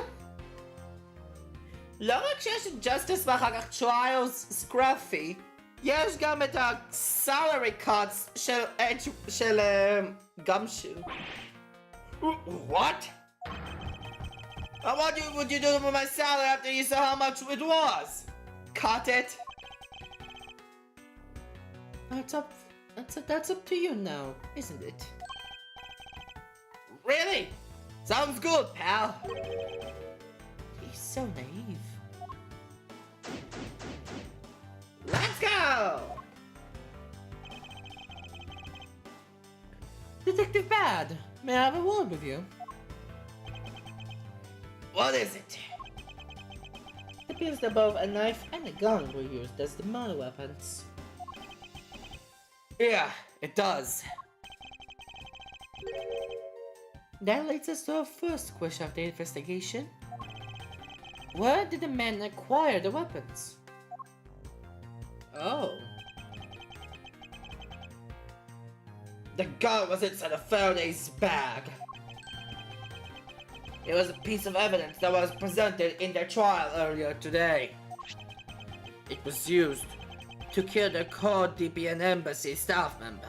לא רק שיש justice ואחר כך trials scruffy, יש גם את ה-salary cuts של גמשו. What? What would you do with my salary after you saw how much it was? Cut it? That's up to you now, isn't it? Really? Sounds good, pal. He's so naive. Let's go! Detective Bad, may I have a word with you? What is it? It appears that both a knife and a gun were used as the murder weapons. Yeah, it does. That leads us to our first question of the investigation. Where did the men acquire the weapons? Oh. The gun was inside a Faraday's bag. It was a piece of evidence that was presented in their trial earlier today. It was used to kill the core DPN embassy staff member.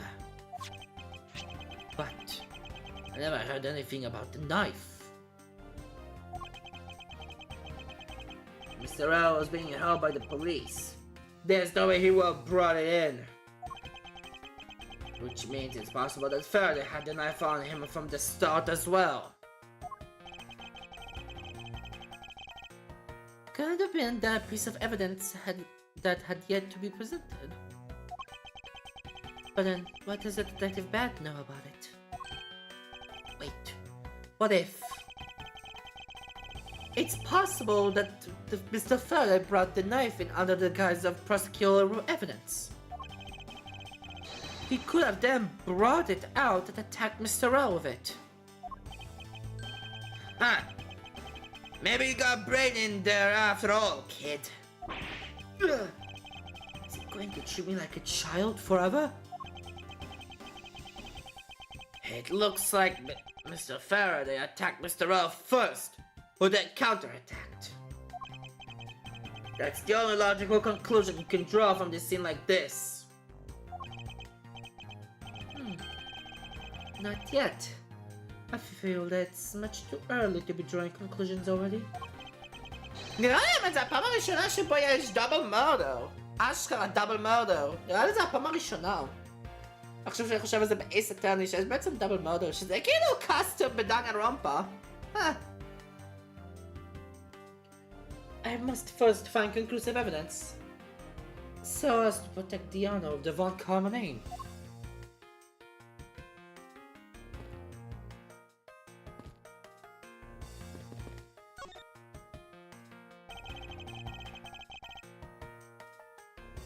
But I never heard anything about the knife. Mr. L was being held by the police. There's no way he would have brought it in. Which means it's possible that Faraday had the knife on him from the start as well. Could it have been that piece of evidence that had yet to be presented? But then, what does the Detective Bad know about it? Wait, What if? It's possible that Mr. Faraday brought the knife in under the guise of prosecutorial evidence. He could have then brought it out and attacked Mr. Rao with it. Huh. Maybe you got a brain in there after all, kid. Ugh. Is he going to treat me like a child forever? It looks like Mr. Faraday attacked Mr. Rao first, who then counterattacked. That's the only logical conclusion you can draw from this scene like this. Not yet. I feel that it's much too early to be drawing conclusions already. נראה לי זה הפעם הראשונה שבו יש דאבל מרדר. אשכרה דאבל מרדר. נראה לי זה הפעם הראשונה. עכשיו שאני חושב על זה באייס אטרני שיש בעצם דאבל מרדר, שזה כאילו קאסטום בדנגן רומפה. I must first find conclusive evidence, so as to protect the honor of the Von Karma name.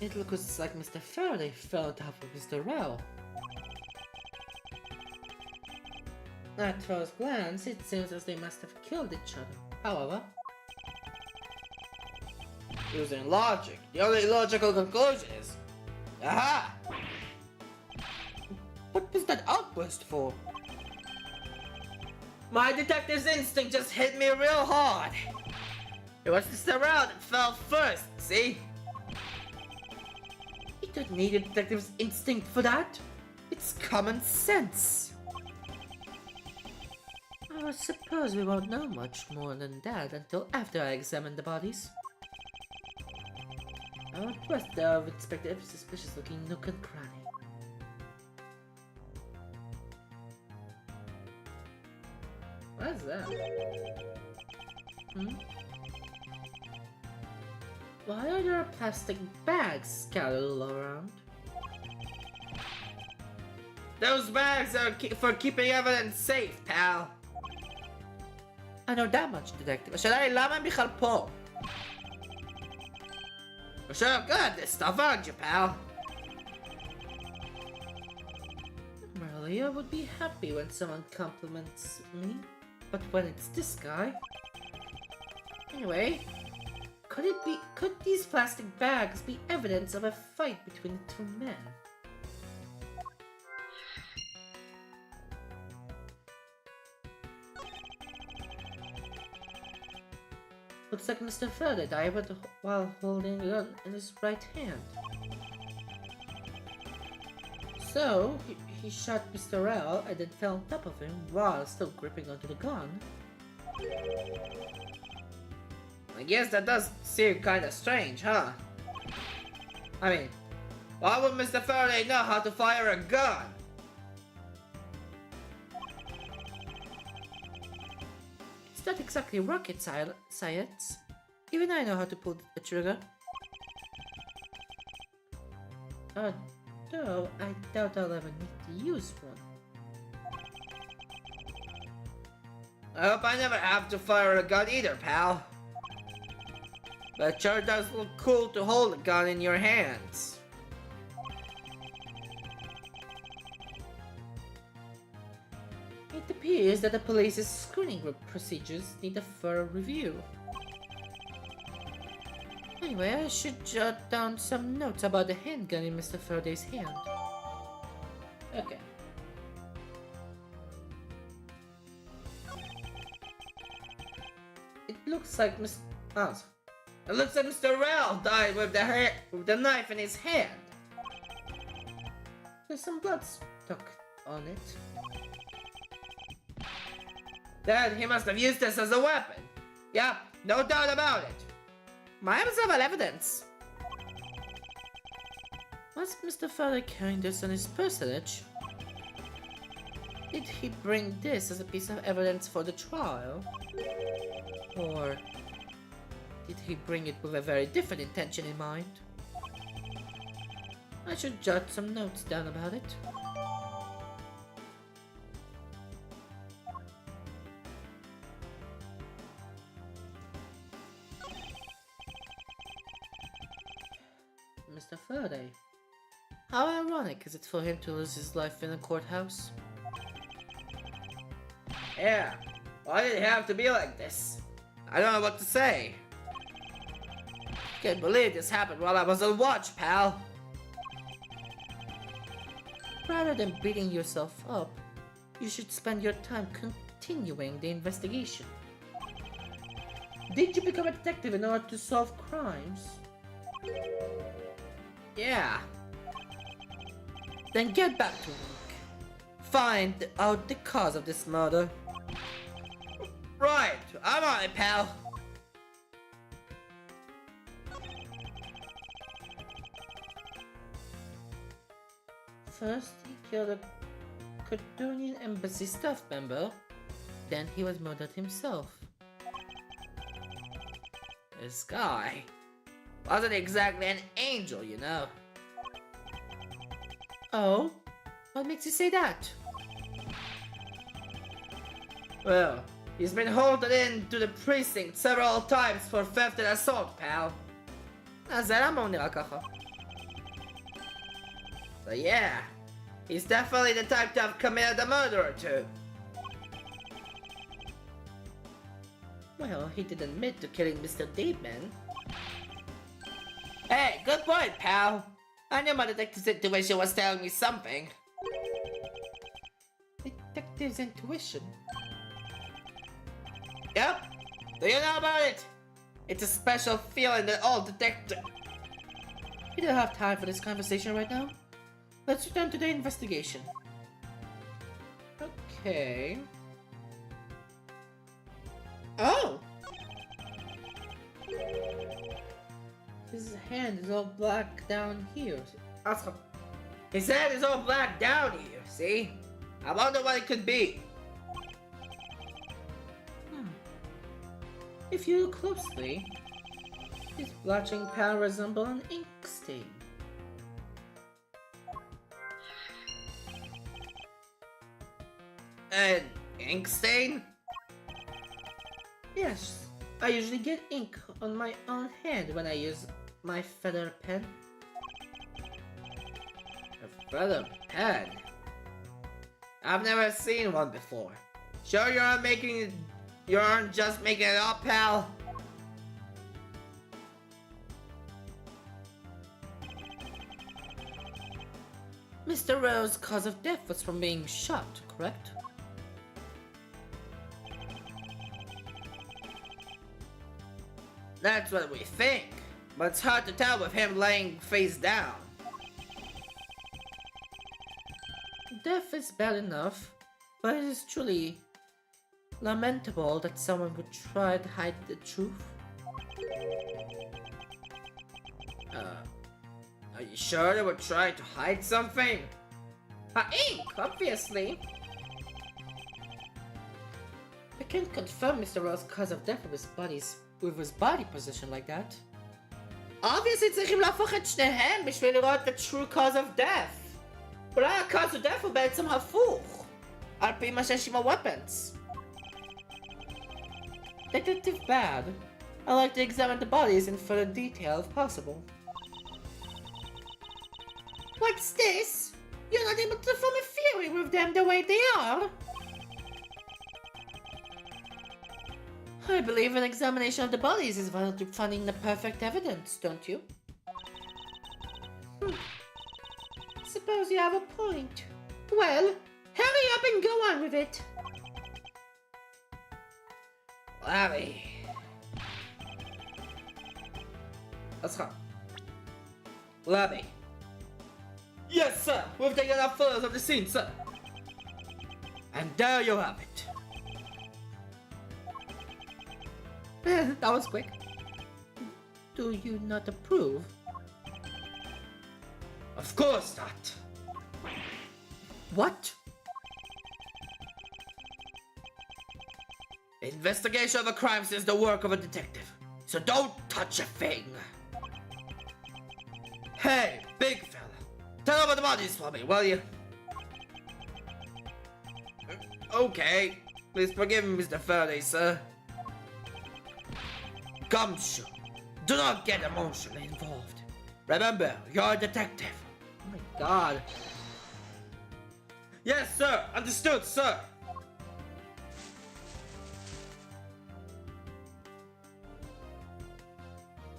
It looks like Mr. Faraday fell on top of Mr. Rao. At first glance, it seems as they must have killed each other. However, using logic, the only logical conclusion is... Aha! What was that outburst for? My detective's instinct just hit me real hard. It was Mr. Rao that fell first, see? You don't need a detective's instinct for that. It's common sense. I suppose we won't know much more than that until after I examine the bodies. I would request that I've inspected every suspicious looking nook and cranny. What is that? Why are there plastic bags scattered all around? Those bags are for keeping evidence safe, pal. I know that much, detective. השאלה היא למה הם בכלל פה? Sure, good. This stuff aren't you, pal? Normally, I would be happy when someone compliments me, but when it's this guy... Anyway, could these plastic bags be evidence of a fight between the two men? Looks like Mr. Faraday died while holding a gun in his right hand. So, he shot Mr. Rao and then fell on top of him while still gripping onto the gun. I guess that does seem kinda strange, huh? I mean, why would Mr. Faraday know how to fire a gun? It's not exactly rocket science. Even I know how to pull the trigger. Though I doubt I'll ever need to use one. I hope I never have to fire a gun either, pal. But it sure does look cool to hold a gun in your hands. It appears that the police's screening procedures need a thorough review. Anyway, I should jot down some notes about the handgun in Mr. Faraday's hand. Okay. It looks like It looks like Mr. Rao died with the knife in his hand. There's some blood stuck on it. Then he must have used this as a weapon. Yep, no doubt about it. My observable evidence. Was Mr. Faraday carrying this on his personage? Did he bring this as a piece of evidence for the trial? Or did he bring it with a very different intention in mind? I should jot some notes down about it. Mr. Faraday. How ironic is it for him to lose his life in a courthouse? Yeah, why did it have to be like this? I don't know what to say. Can't believe this happened while I was on watch, pal. Rather than beating yourself up, you should spend your time continuing the investigation. Did you become a detective in order to solve crimes? Yeah. Then get back to work. Find out the cause of this murder. Right, I'm on it, pal. First, he killed a Cardonian embassy staff member. Then he was murdered himself. This guy wasn't exactly an angel, you know. Oh? What makes you say that? Well, he's been hauled into the precinct several times for theft and assault, pal. אז למה הוא נראה ככה? So yeah, he's definitely the type to have committed a murder or two. Well, he did admit to killing Mr. Deepman. Hey, good point, pal. I knew my detective's intuition was telling me something. Detective's intuition? Yep. Do you know about it? It's a special feeling that all detectives... We don't have time for this conversation right now. Let's return to the investigation. Okay. Oh! His hand is all black down here. His hand is all black down here, see? I wonder what it could be. If you look closely, his blotching pad resembles an ink stain. An ink stain? Yes, I usually get ink on my own hand when I use my feather pen. A feather pen? I've never seen one before. Sure you aren't just making it up, pal? Mr. Rowe's cause of death was from being shot, correct? That's what we think, but it's hard to tell with him laying face down. Death is bad enough, but it is truly lamentable that someone would try to hide the truth. Are you sure they were trying to hide something? Ink, obviously. I can't confirm Mr. Rowe's cause of death with his body position like that. Obviously צריכים להפוך את שניהם בשביל לראות the true cause of death. אולי ה-cause of death הוא בעצם הפוך, על פי מה שיש עם ה-weapons. Detective Bad, I'd like to examine the bodies in further detail if possible. What's this? You're not able to form a theory with them the way they are? I believe an examination of the bodies is vital to finding the perfect evidence, don't you? Suppose you have a point. Well, hurry up and go on with it. Larry. Let's go. Larry. Yes, sir. We've taken enough photos of the scene, sir. And there you have it. That was quick. Do you not approve? Of course not. What? Investigation of a crime is the work of a detective, so don't touch a thing. Hey, big fella, turn over the bodies for me, will you? Okay, please forgive me, Mr. Faraday, sir. Gumshoe, do not get emotionally involved. Remember, you're a detective. Oh my god. Yes, sir. Understood, sir.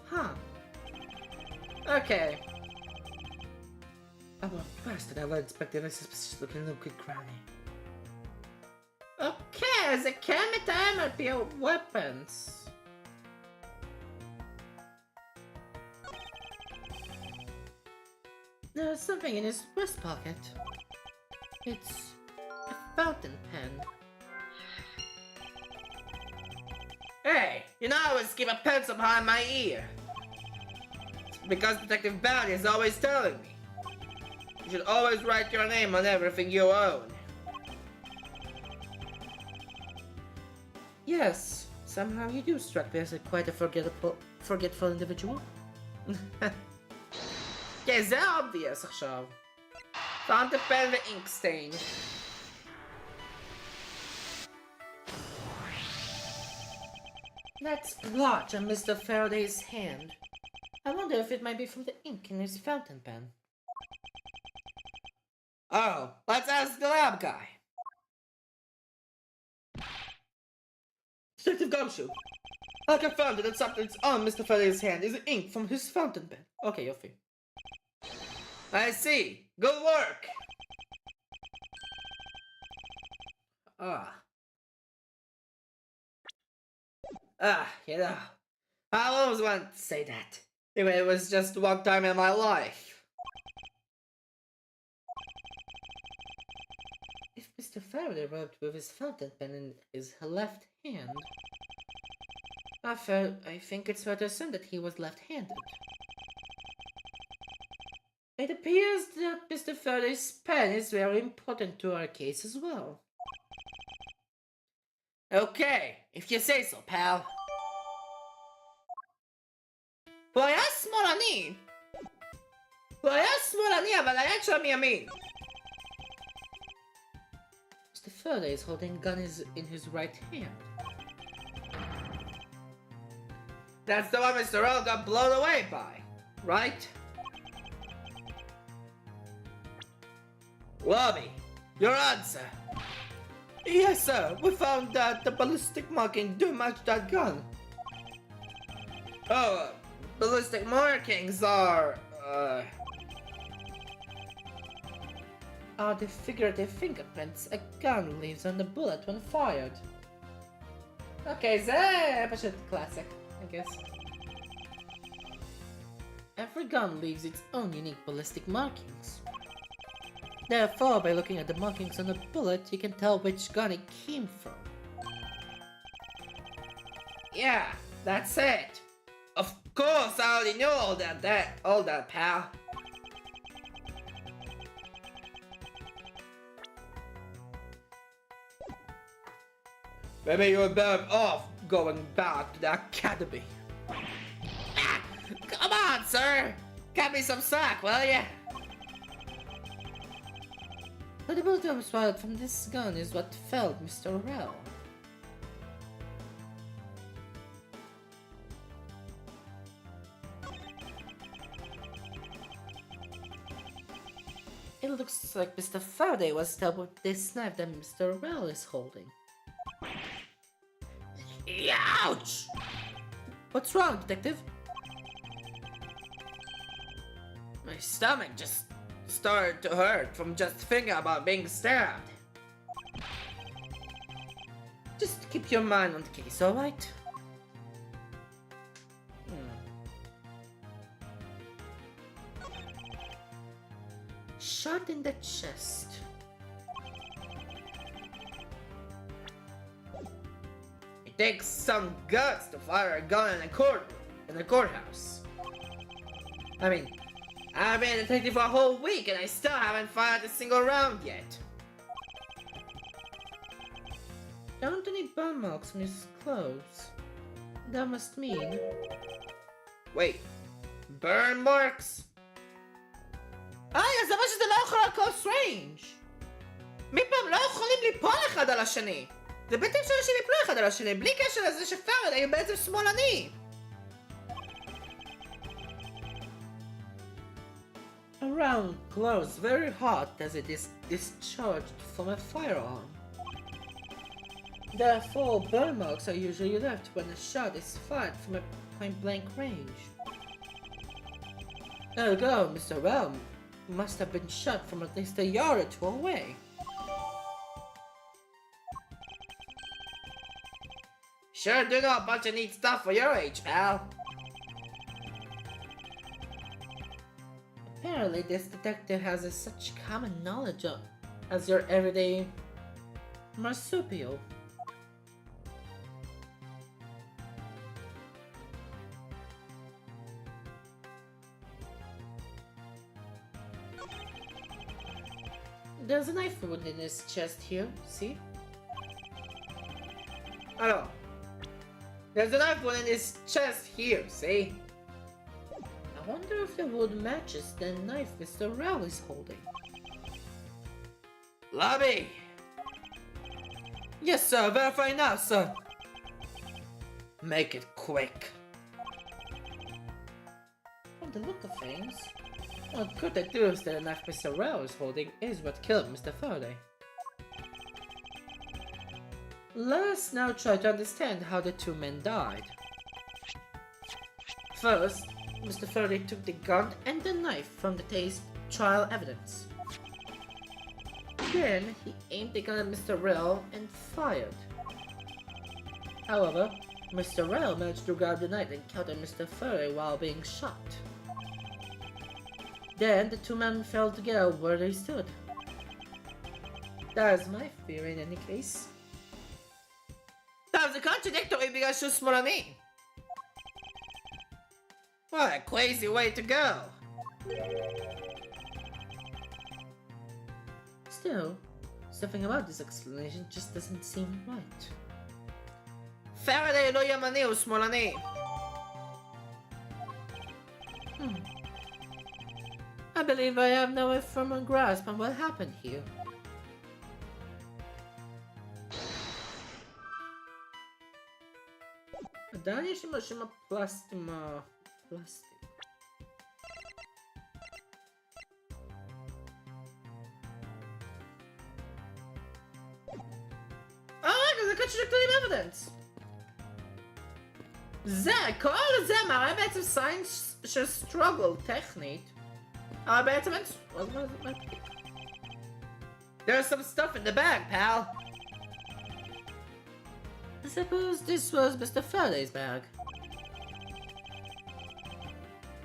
Huh. Okay. Oh, well, first, I will inspect the suspicious looking little quick granny. Okay, the camera time might be weapons. There's something in his wrist pocket. It's a fountain pen. Hey, you know I always keep a pencil behind my ear. It's because Detective Bounty is always telling me. You should always write your name on everything you own. Yes, somehow you do strike me as quite a forgetful individual. Okay, זה obvious עכשיו. Fountain pen ink stain. That splotch on Mr. Faraday's hand. I wonder if it might be from the ink in his fountain pen. Oh, let's ask the lab guy. Detective Gumshoe, I confirmed that something's on Mr. Faraday's hand is ink from his fountain pen. Okay, Yofi. I see. Good work. You know, I always wanted to say that. Even it was just one time in my life. If Mr. Faraday wrote with his fountain pen in his left hand, I think it's fair to assume that he was left-handed. It appears that Mr. Faraday's pen is very important to our case as well. Okay, if you say so, pal. הוא היה שמאלני! אבל היד שלו מימין! Mr. Faraday is holding a gun in his right hand. That's the one Mr. Earl got blown away by, right? Lobby, your answer. Yes, sir. We found that the ballistic markings do match that gun. Oh, ballistic markings are the figurative fingerprints a gun leaves on the bullet when fired. Okay, זה פשוט classic, I guess. Every gun leaves its own unique ballistic markings. Therefore, by looking at the markings on the bullet, you can tell which gun it came from. Yeah, that's it. Of course, I already knew all that, pal. Maybe you're better off going back to the academy. Ah, come on, sir. Cut me some slack, will ya? But the bullet was fired from this gun is what felled Mr. Rell. It looks like Mr. Faraday was stabbed with this knife that Mr. Rell is holding. Ouch! What's wrong, detective? My stomach just started to hurt from just thinking about being stabbed. Just keep your mind on the case, alright? Shot in the chest. It takes some guts to fire a gun in a courthouse. I mean, I've been a detective for a whole week and I still haven't fired a single round yet. There aren't any burn marks on his clothes. That must mean... Wait, burn marks? אז זה מה שזה לא יכול לעקוף ריינג'. מפעם לא יכולים ליפול אחד על השני. זה בלתי אפשרי שליפלו אחד על השני, בלי קשר לזה שפארד היה בעצם שמאלני. Around glows very hot as it is discharged from a firearm. Therefore, burn marks are usually left when a shot is fired from a point-blank range. Ergo, Mr. Realm must have been shot from at least a yard or two away. Sure do know a bunch of neat stuff for your age, pal. Apparently, this detective has such common knowledge as your everyday marsupial. There's a knife wound in his chest here, see? Hello. There's a knife wound in his chest here, see? I wonder if the wound matches the knife Mr. Rao is holding. Lobby! Yes, sir. Verify now, sir. Make it quick. From the look of things, what could they do is that the knife Mr. Rao is holding is what killed Mr. Faraday. Let us now try to understand how the two men died. First, Mr. Faraday took the gun and the knife from the case trial evidence. Then, he aimed the gun at Mr. Rao and fired. However, Mr. Rao managed to grab the knife and counter Mr. Faraday while being shot. Then, the two men fell together where they stood. That is my theory in any case. That was a contradictory because she's smaller than me. What a crazy way to go! Still, something about this explanation just doesn't seem right. Faraday lo yamani usmolani. I believe I have no firm grasp on what happened here. Dali shima plastima. Plastic. Oh, there's a contradictory evidence! זה, כל זה מראה בעצם סיינס של struggle טכנית. אבל בעצם אין... There's some stuff in the bag, pal. I suppose this was Mr. Faraday's bag.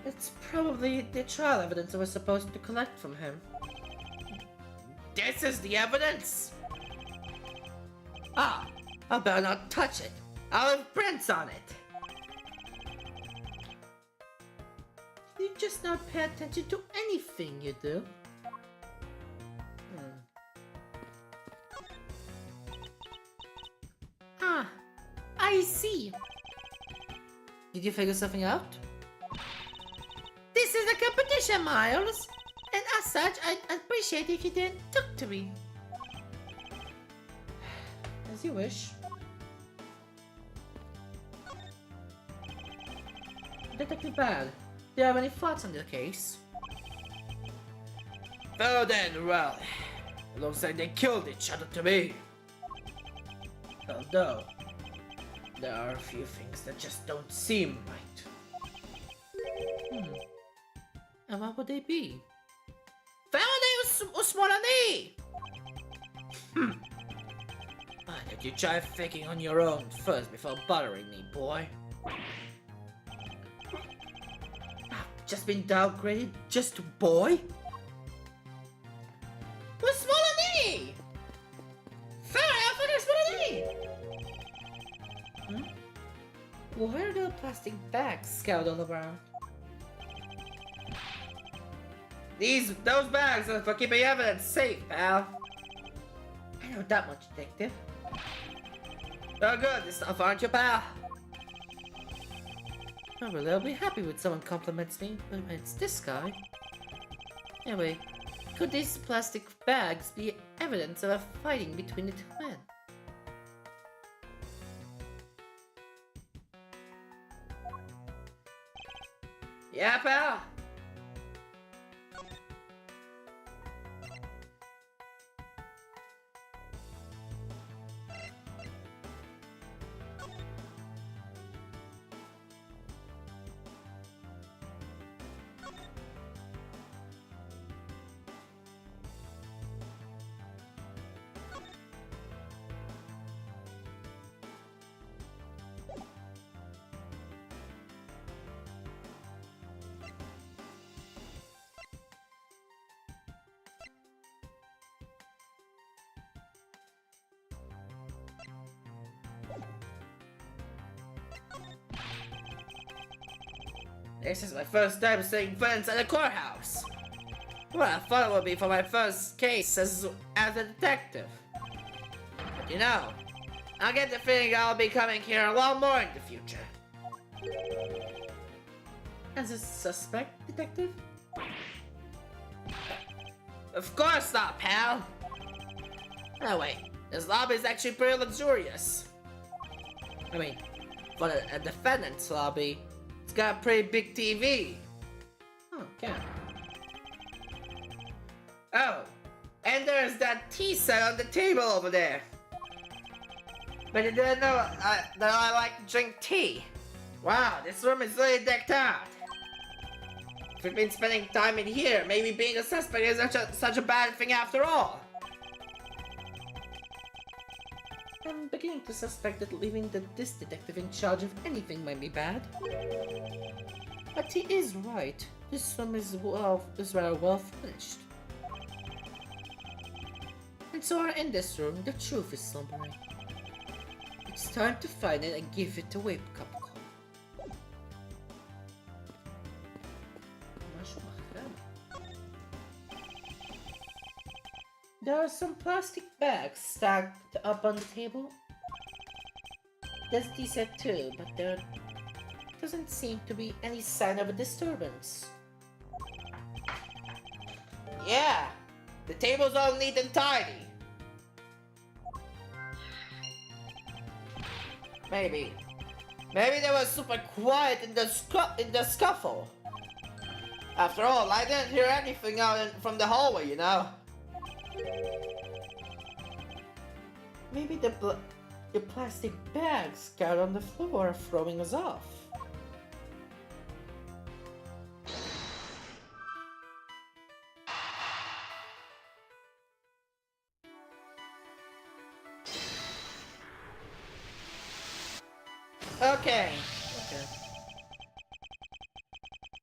It's probably the trial evidence I was supposed to collect from him. This is the evidence? Ah, I better not touch it. I'll have prints on it. You just not pay attention to anything you do. Ah, I see. Did you figure something out? This is a competition, Miles. And as such, I'd appreciate if you didn't talk to me. As you wish. Detective Bad, do you have any thoughts on the case? Oh then, well, it looks like they killed each other to me. Although, there are a few things that just don't seem right. And what would they be? Faraday Usmolani! Why don't you try thinking on your own first before bothering me, boy? I've just been downgraded just to boy? Usmolani! Faraday Usmolani! Why are there plastic bags scattered all around? Those bags are for keeping evidence safe, pal. I know that much, detective. Oh good, this stuff, aren't you, pal? Oh really, I'll be happy when someone compliments me, but when it's this guy... Anyway, could these plastic bags be evidence of a fighting between the two men? Yeah, pal? This is my first time setting foot inside a courthouse. What a fun it would be for my first case as a detective. But you know, I get the feeling I'll be coming here a lot more in the future. As a suspect, detective? Of course not, pal! No, wait. This lobby is actually pretty luxurious. I mean, for a defendant's lobby, it's got a pretty big TV. Oh, okay. Oh, and there's that tea set on the table over there. But you didn't know that I like to drink tea. Wow, this room is really decked out. If you've been spending time in here, maybe being a suspect isn't such a bad thing after all. I'm beginning to suspect that leaving this detective in charge of anything might be bad. But he is right. This room is rather well furnished. And so in this room, the truth is slumbering. It's time to find it and give it a wake-up call. There are some plastic bags stacked up on the table. There's tea set too, but there doesn't seem to be any sign of a disturbance. Yeah, the table's all neat and tidy. Maybe they were super quiet in the scuffle. After all, I didn't hear anything from the hallway, you know. Maybe the plastic bags scattered on the floor are throwing us off. Okay.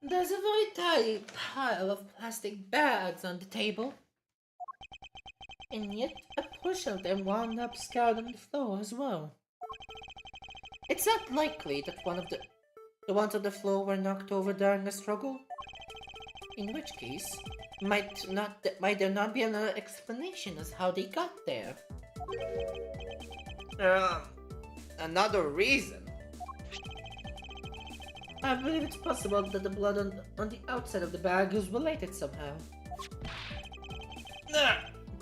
There's a very tiny pile of plastic bags on the table. And yet, a portion of them wound up scattered on the floor as well. It's not likely that one of the ones on the floor were knocked over during a struggle. In which case, might there not be another explanation as how they got there? Another reason? I believe it's possible that the blood on the outside of the bag is related somehow.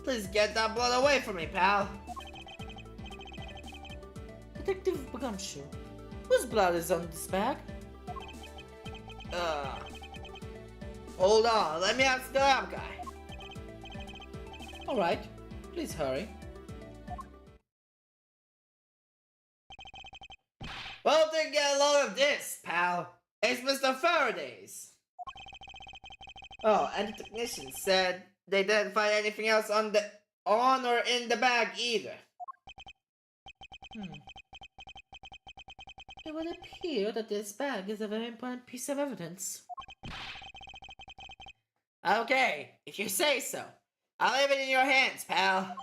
Please get that blood away from me, pal. Detective Gumshoe, whose blood is on this bag? Hold on, let me ask the lab guy. Alright, please hurry. Well, then get a load of this, pal. It's Mr. Faraday's. Oh, and the technician said they didn't find anything else on or in the bag either. It would appear that this bag is a very important piece of evidence. Okay, if you say so. I'll leave it in your hands, pal.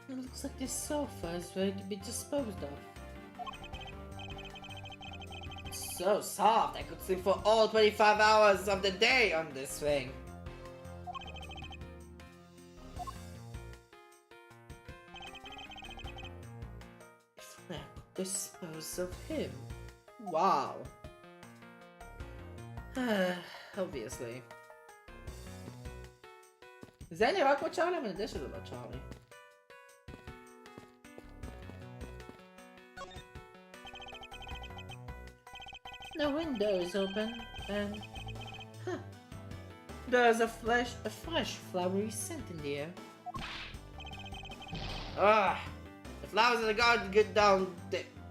It looks like this sofa is ready to be disposed of. It's so soft, I could sleep for all 25 hours of the day on this thing. If I could dispose of him. Wow. Obviously. Is that any rock with Charlie? I mean, this is about Charlie. The window is open, and there's a fresh, flowery scent in the air. The flowers in the garden get down.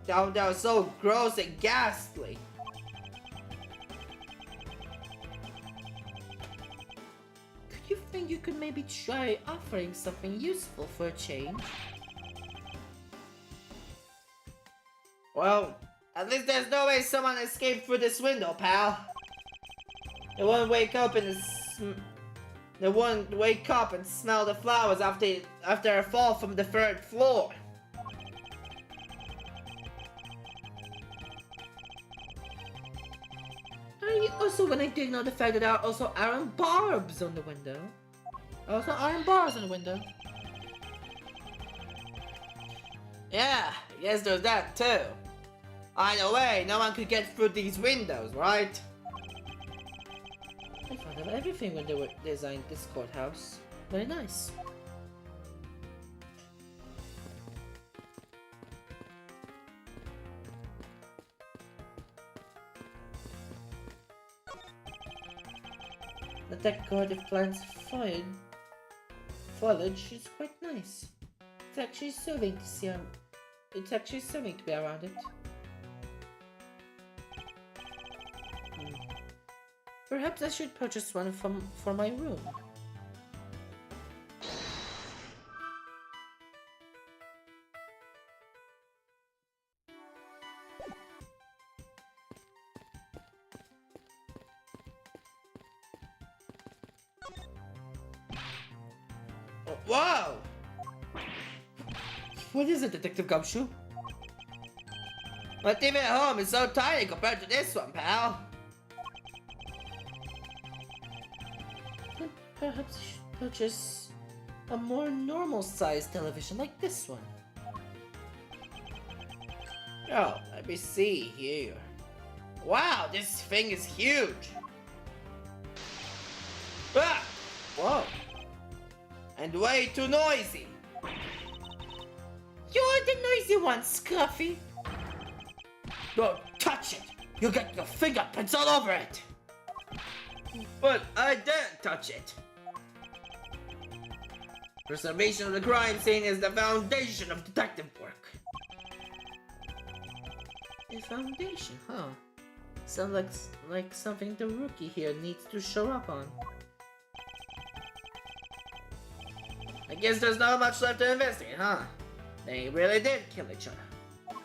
that was so gross and ghastly. You think you could maybe try offering something useful for a change? Well, at least there's no way someone escaped through this window, pal. They wouldn't wake up and smell the flowers after a fall from the third floor. Also, when I did know the fact that there are also iron bars on the window. Also, iron bars on the window. Yeah, yes, there's that too. Either way, no one could get through these windows, right? I found out everything when they were designing this courthouse. Very nice. The decorative plants foliage is quite nice. It's actually serving to see it's actually serving to be around it. Perhaps I should purchase one for my room. Whoa! What is it, Detective Gumshoe? My TV at home is so tiny compared to this one, pal. Perhaps I should purchase a more normal-sized television like this one. Oh, let me see here. Wow, this thing is huge. Ah! Whoa! And way too noisy. You're the noisy one, Scruffy! Don't touch it! You'll get your fingerprints all over it! But I didn't touch it! Preservation of the crime scene is the foundation of detective work. A foundation, huh? Sounds like something the rookie here needs to show up on. I guess there's not much left to investigate, huh? They really did kill each other.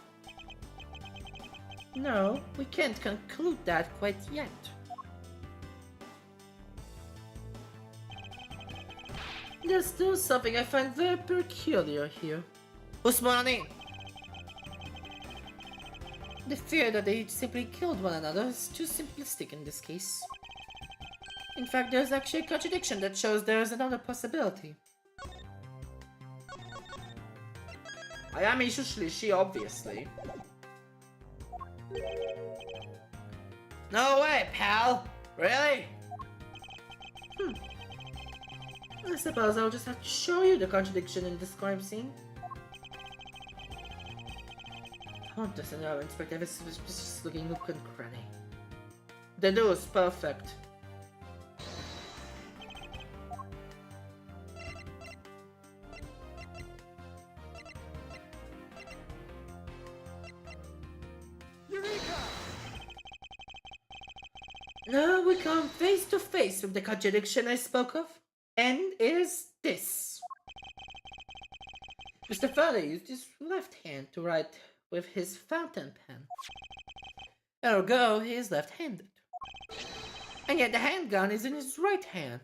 No, we can't conclude that quite yet. There's still something I find very peculiar here. Usmani! The fear that they simply killed one another is too simplistic in this case. In fact, there's actually a contradiction that shows there is another possibility. Ayami Shushlishi, obviously. No way, pal! Really? I suppose I'll just have to show you the contradiction in this crime scene. Hunt doesn't know, Inspector. This was just looking nook and cranny. The do is perfect. Now we come face to face with the contradiction I spoke of, and it is this. Mr. Faraday used his left hand to write with his fountain pen. Ergo, he is left-handed. And yet the handgun is in his right hand.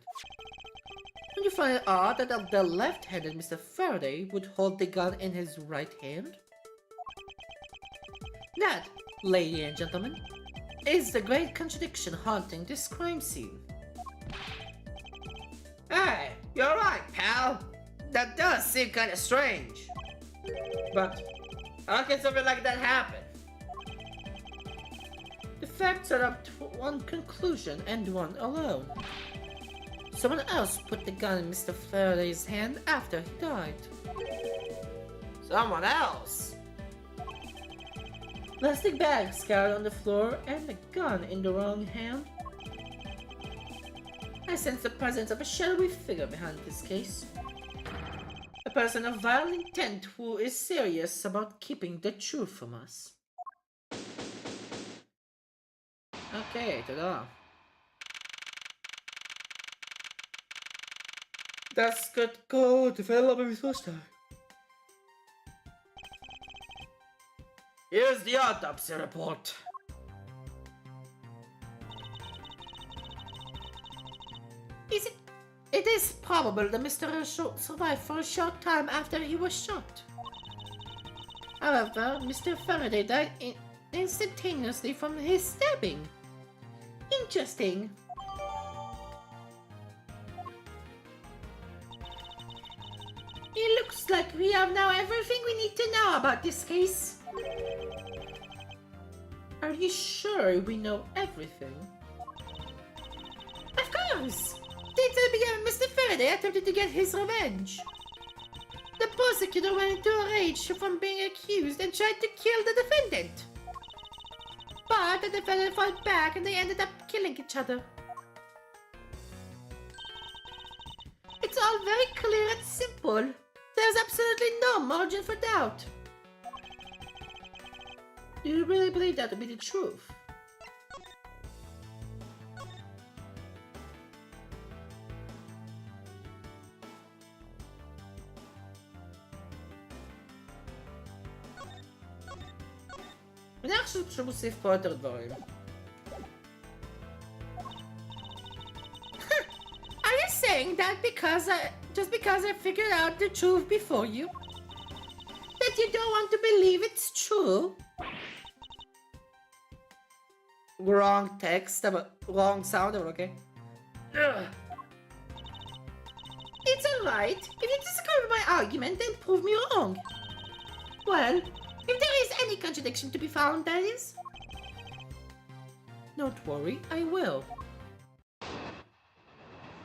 Don't you find it odd that the left-handed Mr. Faraday would hold the gun in his right hand? That, ladies and gentlemen, is the great contradiction haunting this crime scene. Hey, you're right, pal. That does seem kinda strange. But how can something like that happen? The facts are up to one conclusion and one alone. Someone else put the gun in Mr. Faraday's hand after he died. Someone else? Plastic bag scattered on the floor and the gun in the wrong hand. I sense the presence of a shadowy figure behind this case. A person of vile intent who is serious about keeping the truth from us. אוקיי, תודה. Das geht gut, ich will aber nicht vorstellen. Here's the autopsy report. It is probable that Mr. Earl survived for a short time after he was shot. However, Mr. Faraday died instantaneously from his stabbing. Interesting. It looks like we have now everything we need to know about this case. Are you sure we know everything? Of course! Since the beginning, Mr. Faraday attempted to get his revenge. The prosecutor went into a rage from being accused and tried to kill the defendant. But the defendant fought back and they ended up killing each other. It's all very clear and simple. There's absolutely no margin for doubt. Do you really believe that to be the truth? אני חושב שמוסיף פה יותר דברים. Are you saying that just because I figured out the truth before you, that you don't want to believe it's true? Wrong text, wrong sound, okay? Ugh. It's alright. If you disagree with my argument, then prove me wrong. Well, if there is any contradiction to be found, that is. Don't worry, I will.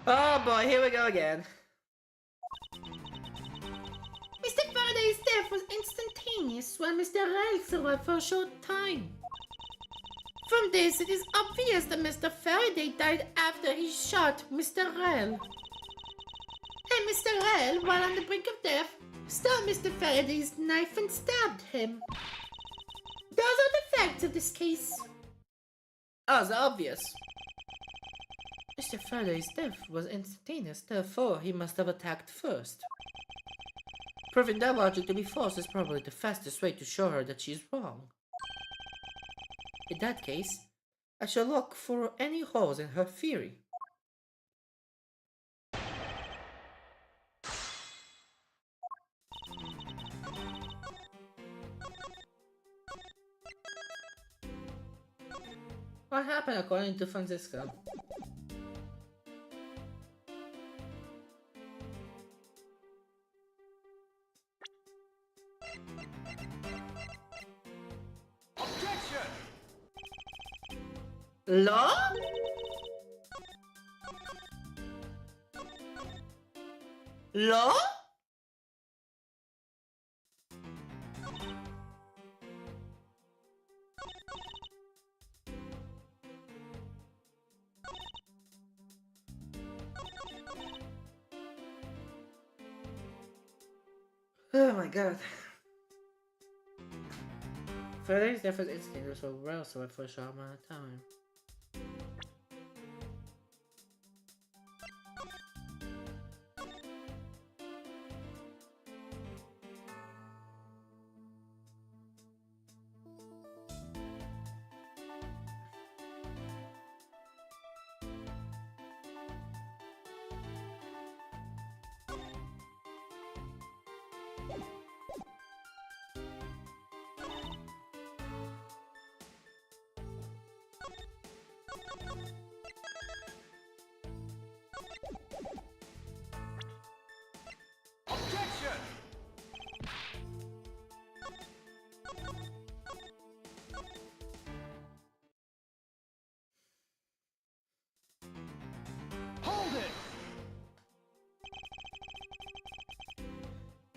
Oh boy, here we go again. Mr. Faraday's death was instantaneous while Mr. Ryle survived for a short time. From this, it is obvious that Mr. Faraday died after he shot Mr. Ryle. And Mr. Ryle, while on the brink of death, stole Mr. Faraday's knife and stabbed him. Those are the facts of this case. As obvious. Mr. Faraday's death was instantaneous, therefore he must have attacked first. Proving that logic to be false is probably the fastest way to show her that she is wrong. In that case, I shall look for any holes in her theory. What happened according to Francisco? Objection! Law? Law? Oh my god. Faraday's death was instantaneous for Ryle survived for a short amount of time. Objection! Hold it!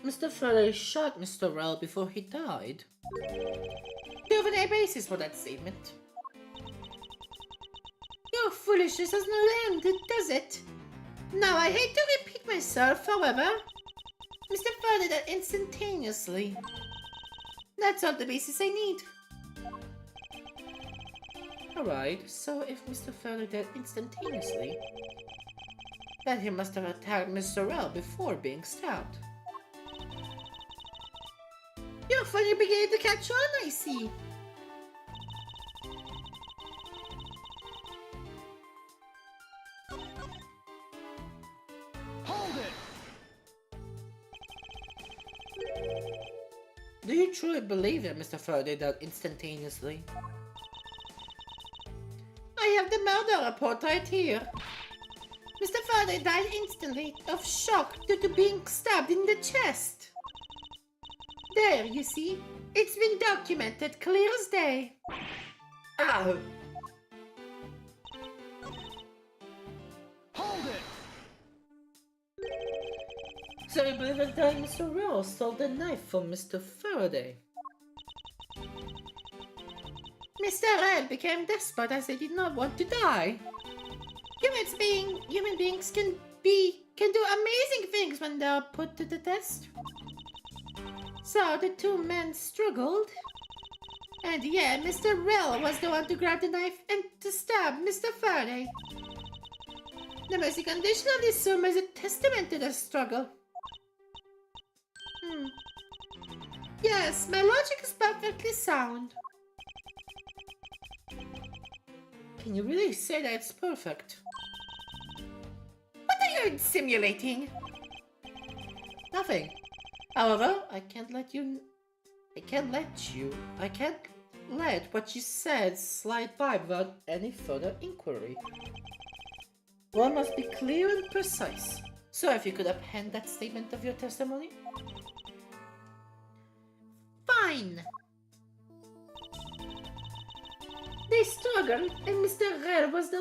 Mr. Faraday shot Mr. Ryle before he died. Do you have any basis for that statement? Your foolishness has no end, does it? Now, I hate to repeat myself, however, Mr. Faraday died instantaneously. That's all the basis I need. Alright, so if Mr. Faraday died instantaneously, then he must have attacked Mr. L before being stabbed. You're finally beginning to catch on, I see. Hold it! Do you truly believe that Mr. Faraday died instantaneously? I have the murder report right here. Mr. Faraday died instantly of shock due to being stabbed in the chest. There, you see? It's been documented, clear as day. Ow! Hold it! So you believe that Mr. Ross stole the knife from Mr. Faraday? Mr. L became desperate as he did not want to die. Human beings can do amazing things when they are put to the test. So the two men struggled. And yeah, Mr. Rell was the one to grab the knife and to stab Mr. Faraday. The mercy condition of this room is a testament to the struggle. Yes, my logic is perfectly sound. Can you really say that it's perfect? What are you insinuating? Nothing. However, I can't let what you said slide by without any further inquiry. One must be clear and precise. So if you could append that statement of your testimony? Fine. They struggled, and Mr. Rell was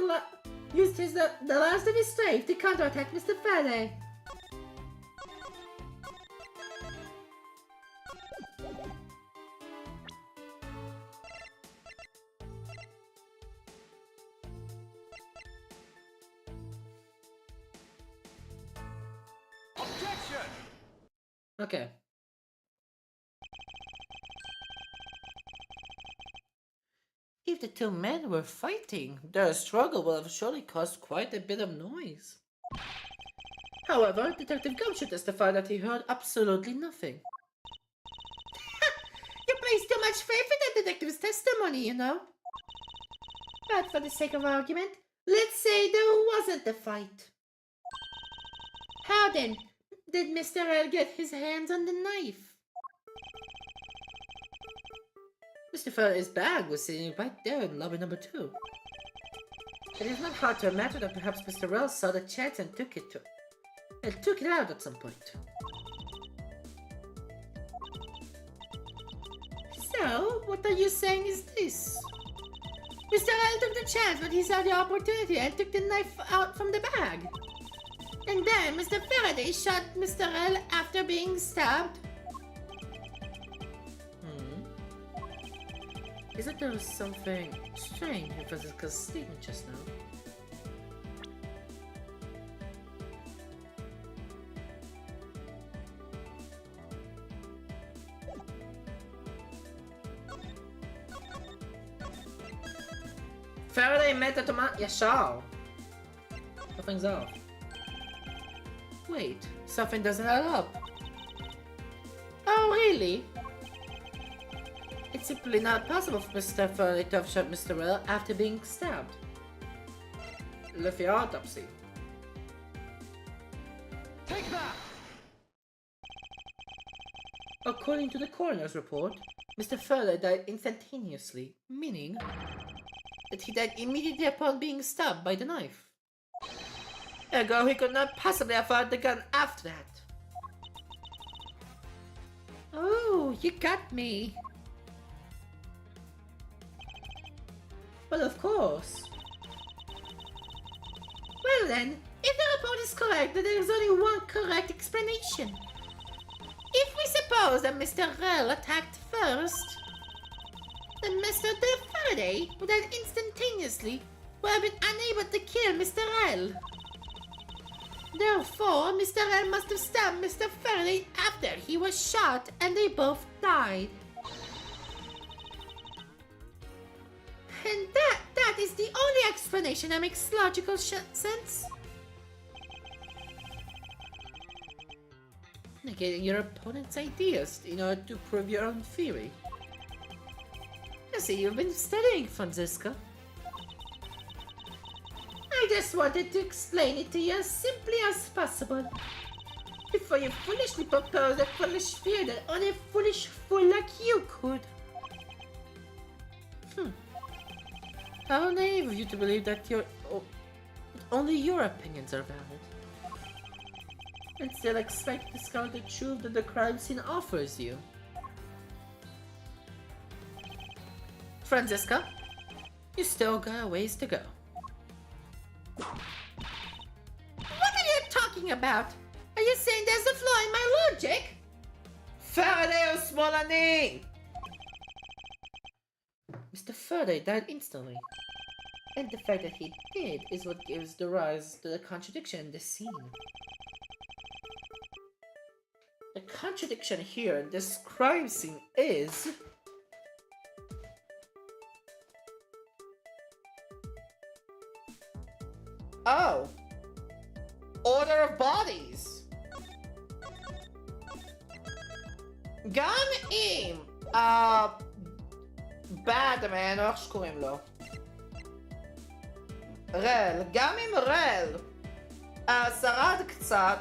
used the last of his strength to counterattack Mr. Faraday. Objection! Okay. If the two men were fighting, their struggle would have surely caused quite a bit of noise. However, Detective Gumshoe testified that he heard absolutely nothing. You place too much faith in the detective's testimony, you know. But for the sake of argument, let's say there wasn't a fight. How then did Mr. L get his hands on the knife? Mr. Faraday's bag was sitting right there in lobby number 2. It is not hard to imagine that perhaps Mr. Rell saw the chance and took it out at some point. So, what are you saying is this? Mr. Rell took the chance when he saw the opportunity and took the knife out from the bag. And then Mr. Faraday shot Mr. Rell after being stabbed. Isn't there something strange in Francisca's statement just now? Faraday met automat yashar. Nothing's off. Wait, something doesn't add up. Oh, really? It's simply not possible for Mr. Faraday to have shot Mr. Rell after being stabbed. Lift the autopsy. Take that! According to the coroner's report, Mr. Faraday died instantaneously, meaning that he died immediately upon being stabbed by the knife. Ergo, he could not possibly have fired the gun after that. Oh, you got me. Well, of course. Well then, if the report is correct, then there is only one correct explanation. If we suppose that Mr. Rell attacked first, then Mr. Faraday would have instantaneously would have been unable to kill Mr. Rell. Therefore, Mr. L must have stabbed Mr. Faraday after he was shot and they both died. And that is the only explanation that makes logical sense. Negating your opponent's ideas in order to prove your own theory. I see you've been studying, Franziska. I just wanted to explain it to you as simply as possible. Before you foolishly propose a foolish fear that only a foolish fool like you could. How naive of you to believe that only your opinions are valid. And still expect to discover the truth that the crime scene offers you. Franziska, you still got a ways to go. What are you talking about? Are you saying there's a flaw in my logic? Faraday הוא שמאלני! Mr. Faraday died instantly. And the fact that he did is what gives the rise to the contradiction in this scene. The contradiction here in this crime scene is... Oh! Order of bodies! גם אם, באדמן, או איך שקוראים לו. רל, גם אם רל שרד קצת,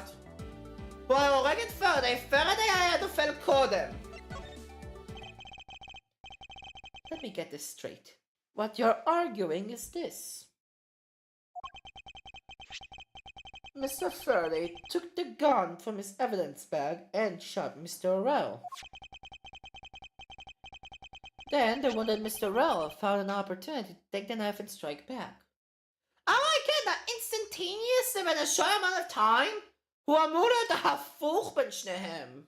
הוא הורג את פרדי, פרדי היה נופל קודם. Let me get this straight. What you're arguing is this. Mr. Faraday took the gun from his evidence bag and shot Mr. Rell. Then the wounded Mr. Rell found an opportunity to take the knife and strike back. כן, instantaneous within a short amount of time? הוא אמור להיות ההפוך בין שניהם.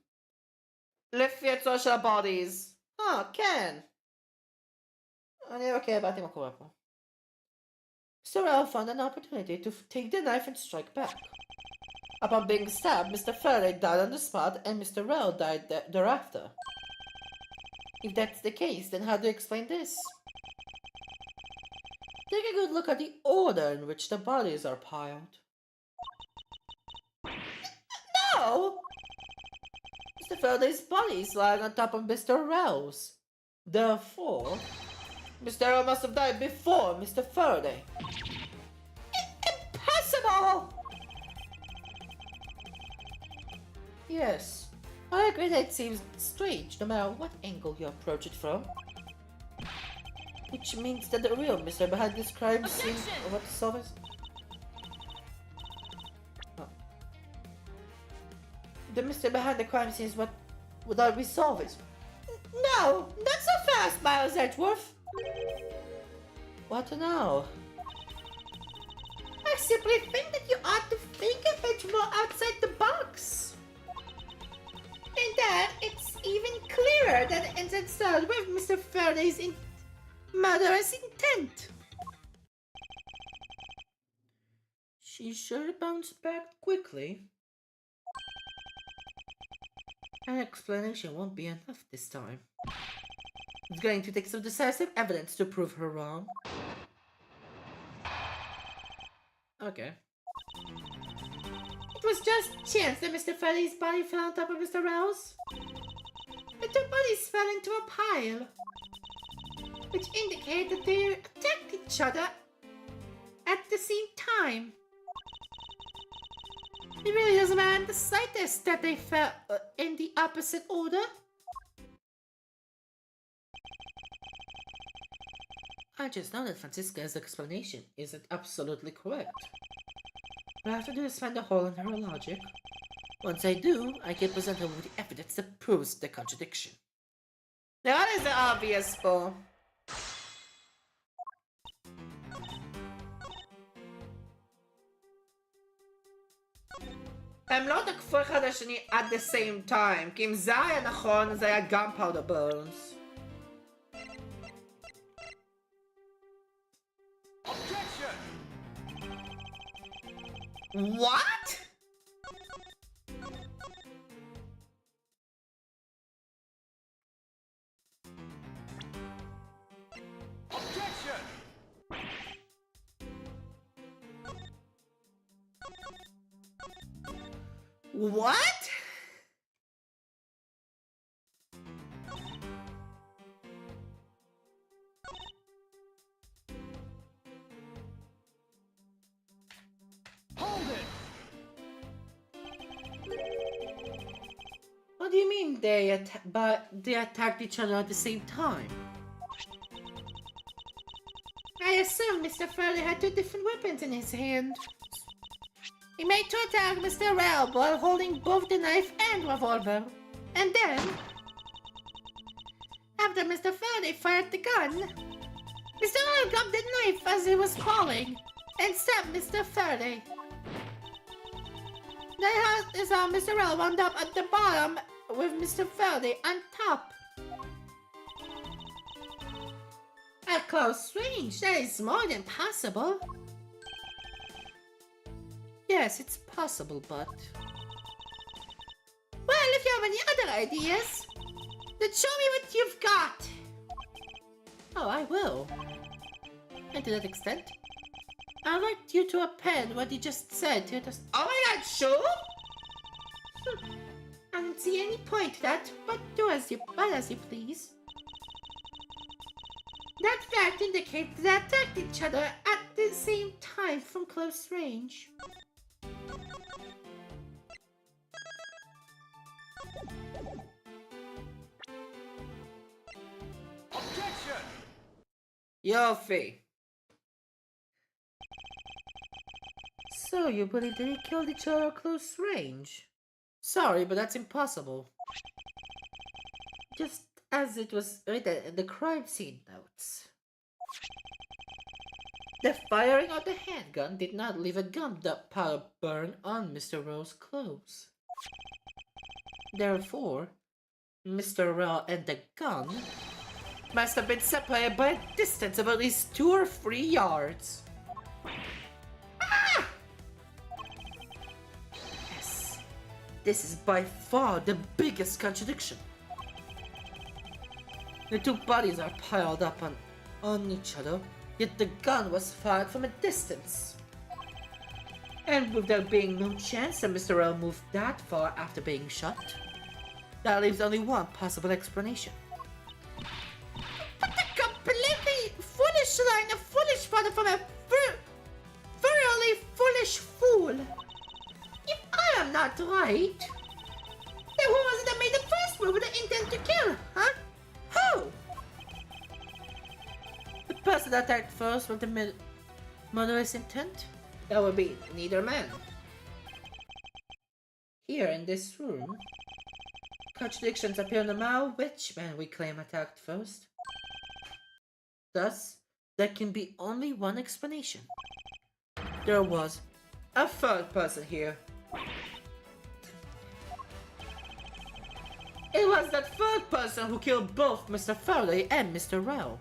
לפי הצורה של הבודיז. כן. Okay, הבנתי מה קורה פה. Mr. Rell found an opportunity to take the knife and strike back. Upon being stabbed, Mr. Faraday died on the spot and Mr. Rell died thereafter. If that's the case, then how do you explain this? Take a good look at the order in which the bodies are piled. No! Mr. Faraday's body is lying on top of Mr. Rell's. Therefore, Mr. Rell must have died before Mr. Faraday. Impossible! Yes, I agree that it seems strange no matter what angle you approach it from. Which means that the real mystery behind this crime scene... What to solve is? Oh. The mystery behind the crime scene is what would we solve it? No, not so fast, Miles Edgeworth. What now? I simply think that you ought to think a bit more outside the box. And that it's even clearer that it ends and starts with Mr. Faraday's murderous intent. She sure bounced back quickly. An explanation won't be enough this time. It's going to take some decisive evidence to prove her wrong. Okay. It was just chance that Mr. Faraday's body fell on top of Mr. Rell's. The two bodies fell into a pile, which indicated that they attacked each other at the same time. It really doesn't matter in the slightest that they fell in the opposite order. I just know that Franziska's explanation isn't absolutely correct. What I have to do is find a hole in her logic. Once I do, I can present her with the evidence that proves the contradiction. That is obvious, Bo. הם לא תקפו אחד לשני at the same time, כי אם זה היה נכון, זה היה גם powder burns. Objection! What? Objection! What? Hold it! What do you mean they attacked each other at the same time? I assume Mr. Furley had two different weapons in his hand. He made to attack Mr. Ralph while holding both the knife and revolver. And then, after Mr. Furley fired the gun, Mr. Ralph grabbed the knife as he was falling and stabbed Mr. Furley. That is how Mr. Ralph wound up at the bottom with Mr. Furley on top. At close range, that is more than possible. Yes, it's possible, but... Well, if you have any other ideas, then show me what you've got. Oh, I will. And to that extent, I'd like you to append what you just said to the... Oh my god, sure? I don't see any point to that, but do as you please. That fact indicates they attacked each other at the same time from close range. Objection! Yofi! So you believe they killed each other at close range? Sorry, but that's impossible. Just as it was written in the crime scene notes. The firing of the handgun did not leave a gunpowder burn on Mr. Rowe's clothes. Therefore, Mr. Rowe and the gun must have been separated by a distance of at least 2 or 3 yards. Ah! Yes, this is by far the biggest contradiction. The two bodies are piled up on each other, yet the gun was fired from a distance. And with there being no chance that Mr. Rowe moved that far after being shot, that leaves only one possible explanation. But the completely foolish line of foolish father from a thoroughly foolish fool. If I am not right, then who was it that made the first move with the intent to kill, huh? Who? The person that attacked first with the murderous intent? That would be neither man. Here in this room, contradictions appear no matter which man we claim attacked first. Thus, there can be only one explanation. There was a third person here. It was that third person who killed both Mr. Faraday and Mr. Rowe,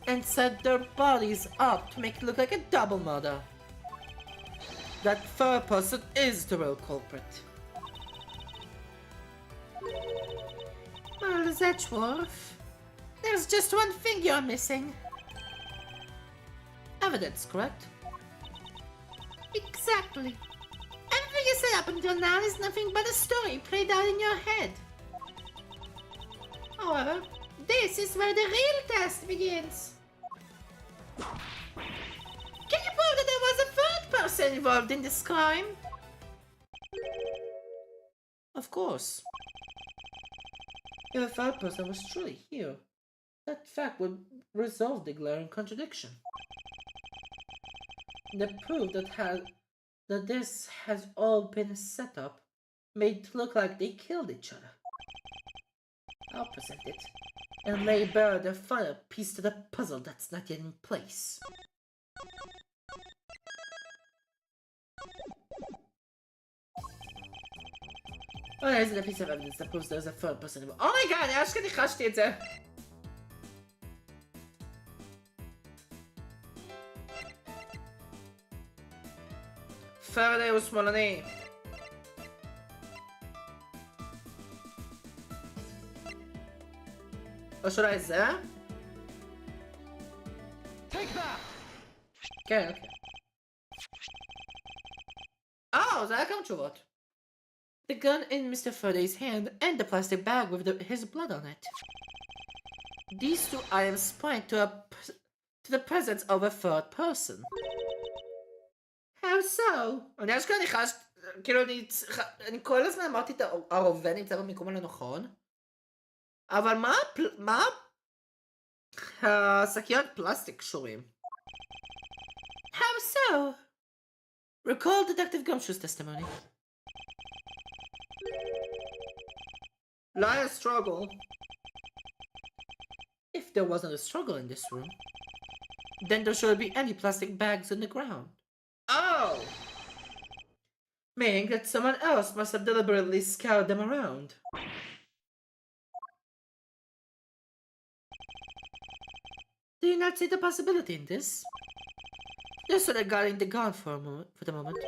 and set their bodies up to make it look like a double murder. That third person is the real culprit. Well, Edgeworth, there's just one thing you're missing. Evidence, correct? Exactly. Everything you said up until now is nothing but a story played out in your head. However, this is where the real test begins. Can you prove that there was a third person involved in this crime? Of course. If a third person was truly here, that fact would resolve the glaring contradiction. The proof that this has all been a setup, made to look like they killed each other. I'll present it, and lay bare the final piece to the puzzle that's not yet in place. Oh, there's a piece of evidence that proves there's a third person involved. Oh my god, acho que ניחשתי את זה! פרדי הוא שמאלני. או שאולי זה? Take that! כן, אוקיי. זה היה כמה תשובות. The gun in Mr. Faraday's hand and the plastic bag with his blood on it. These two items point to the presence of a third person. How so? אני אשכרה ניחש, כאילו אני כל הזמן אמרתי את הרובה נמצא במיקום הלא נכון, אבל מה השקיות פלסטיק קשורים? How so? Recall Detective Gumshoe's testimony. Not a struggle. If there wasn't a struggle in this room, then there shouldn't be any plastic bags on the ground. Oh! Meaning that someone else must have deliberately scattered them around. Do you not see the possibility in this? Disregarding the gun for the moment,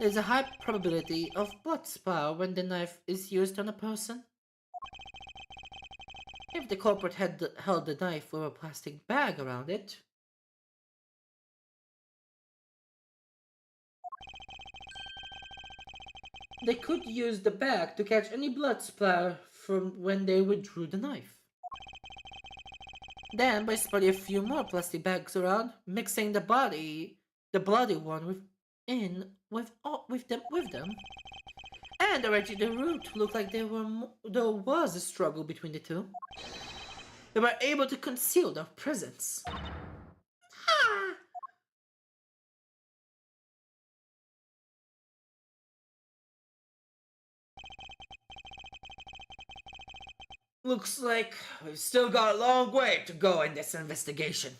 there's a high probability of blood splatter when the knife is used on a person. If the culprit had held the knife with a plastic bag around it, they could use the bag to catch any blood splatter from when they withdrew the knife. Then, by spreading a few more plastic bags around, mixing the bloody one with them, and arranging the room to look like there was a struggle between the two, they were able to conceal their presence. Ah! Looks like we've still got a long way to go in this investigation.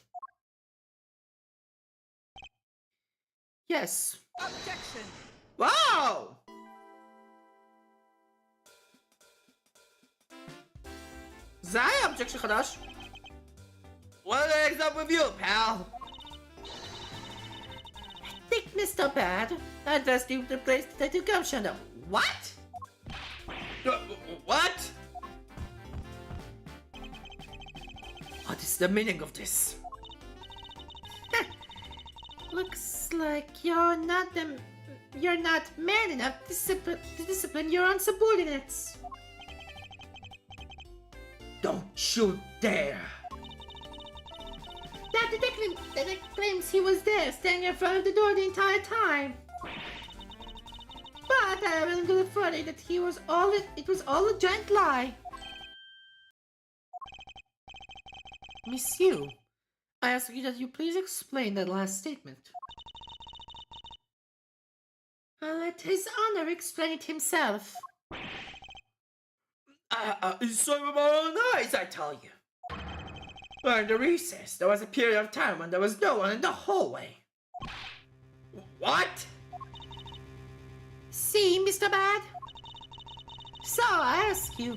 Yes. Objection! Wow! זה היה objection חדש. What the heck's up with you, pal? I think Mr. Bad advised you to place Detective Gumshoe. What? What? What is the meaning of this? Looks like you're not man enough to discipline your own subordinates. Don't you dare! That detective claims he was there, standing in front of the door the entire time. But I am willing to refer that it was all a giant lie. Monsieur, I ask you that you please explain that last statement. I'll let His Honor explain it himself. I saw with my own eyes, I tell you. During the recess, there was a period of time when there was no one in the hallway. What? See, Mr. Bad? So I ask you,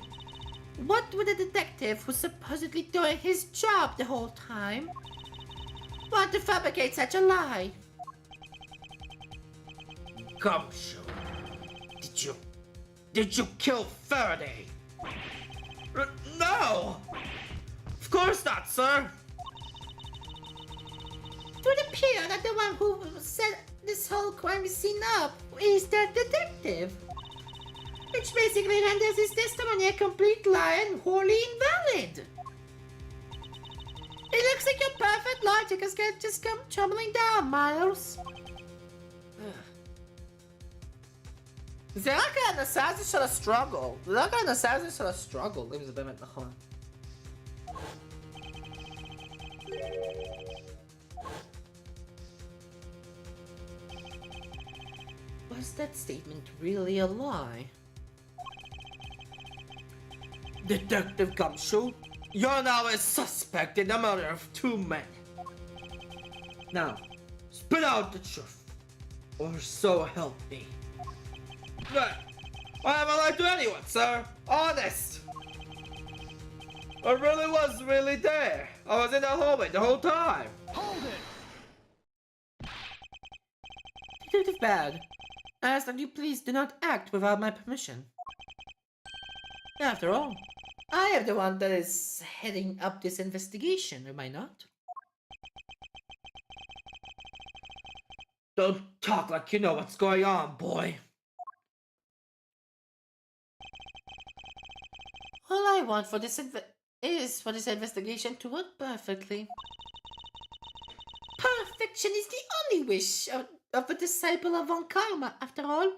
what would a detective who's supposedly doing his job the whole time want to fabricate such a lie? Gumshoe, did you kill Faraday? No! Of course not, sir! It would appear that the one who set this whole crime scene up is the detective, which basically renders his testimony a complete lie and wholly invalid. It looks like your perfect logic has just come tumbling down, Miles. זה רק ההנסה הזה של הסטרוגל. זה רק ההנסה הזה של הסטרוגל, אם זה באמת נכון. Was that statement really a lie? Detective Gumshoe, you're now a suspect in the murder of 2 men. Now, spit out the truth, or so help me. I haven't lied to anyone, sir. Honest. I was really there. I was in the hallway the whole time. Hold it! Detective Bad, I ask that you please do not act without my permission. After all, I am the one that is heading up this investigation, am I not? Don't talk like you know what's going on, boy. All I want for this is for this investigation to work perfectly. Perfection is the only wish of a disciple of Von Karma, after all.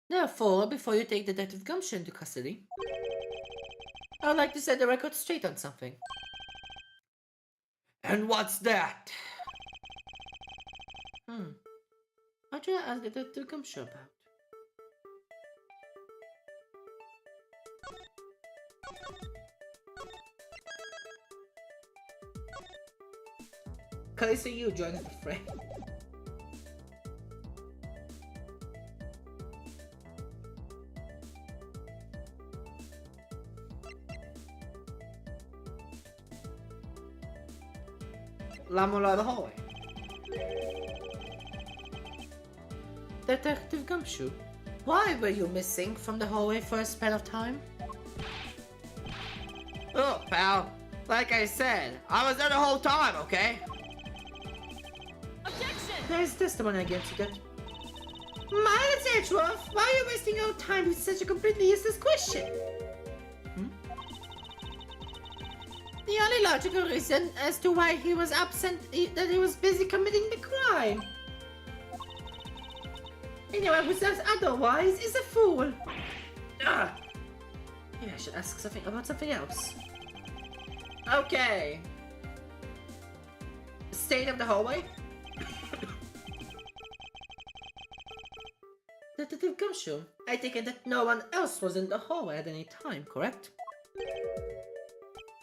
Therefore, before you take Detective Gumshoe into custody, I'd like to set the record straight on something. And what's that? What should I ask Detective Gumshoe about? Can I see you joining the fray? Lamola the hallway. Detective Gumshoe, why were you missing from the hallway for a span of time? Oh, pal. Like I said, I was there the whole time, okay? Objection! There's testimony against that. Miles Edgeworth, why are you wasting your time with such a completely useless question? The only logical reason as to why he was absent is that he was busy committing the crime. Anyone who says otherwise is a fool. Maybe I should ask something about something else. Okay. State of the hallway? Detective Gumshoe, I take it that no one else was in the hallway at any time, correct?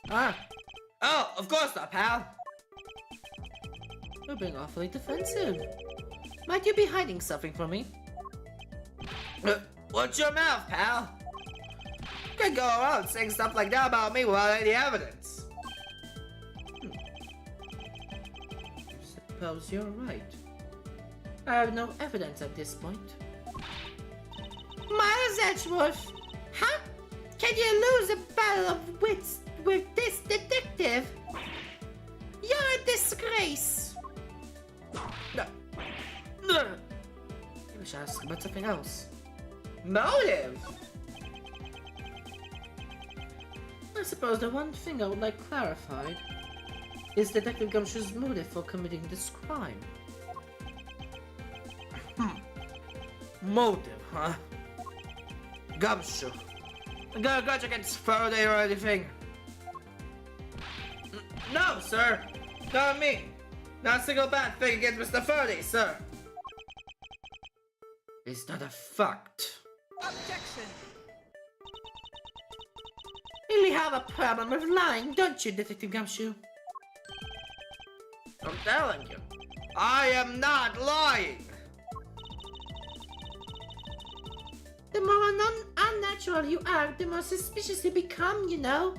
Oh, of course not, pal. You're being awfully defensive. Might you be hiding something from me? Watch your mouth, pal. You can't go around saying stuff like that about me without any evidence. I suppose you're right. I have no evidence at this point. Miles Edgeworth! Huh? Can you lose a battle of wits with this detective? You're a disgrace! No. Maybe I should ask about something else. Motive? I suppose the one thing I would like clarified is Detective Gumshoe's motive for committing this crime. Motive, huh? Gumshoe. I got a grudge against Faraday or anything. No, sir. Not me. Not a single bad thing against Mr. Faraday, sir. It's not a fact. Objection! You really have a problem with lying, don't you, Detective Gumshoe? I'm telling you, I am not lying. The more unnatural you act, the more suspicious you become, you know.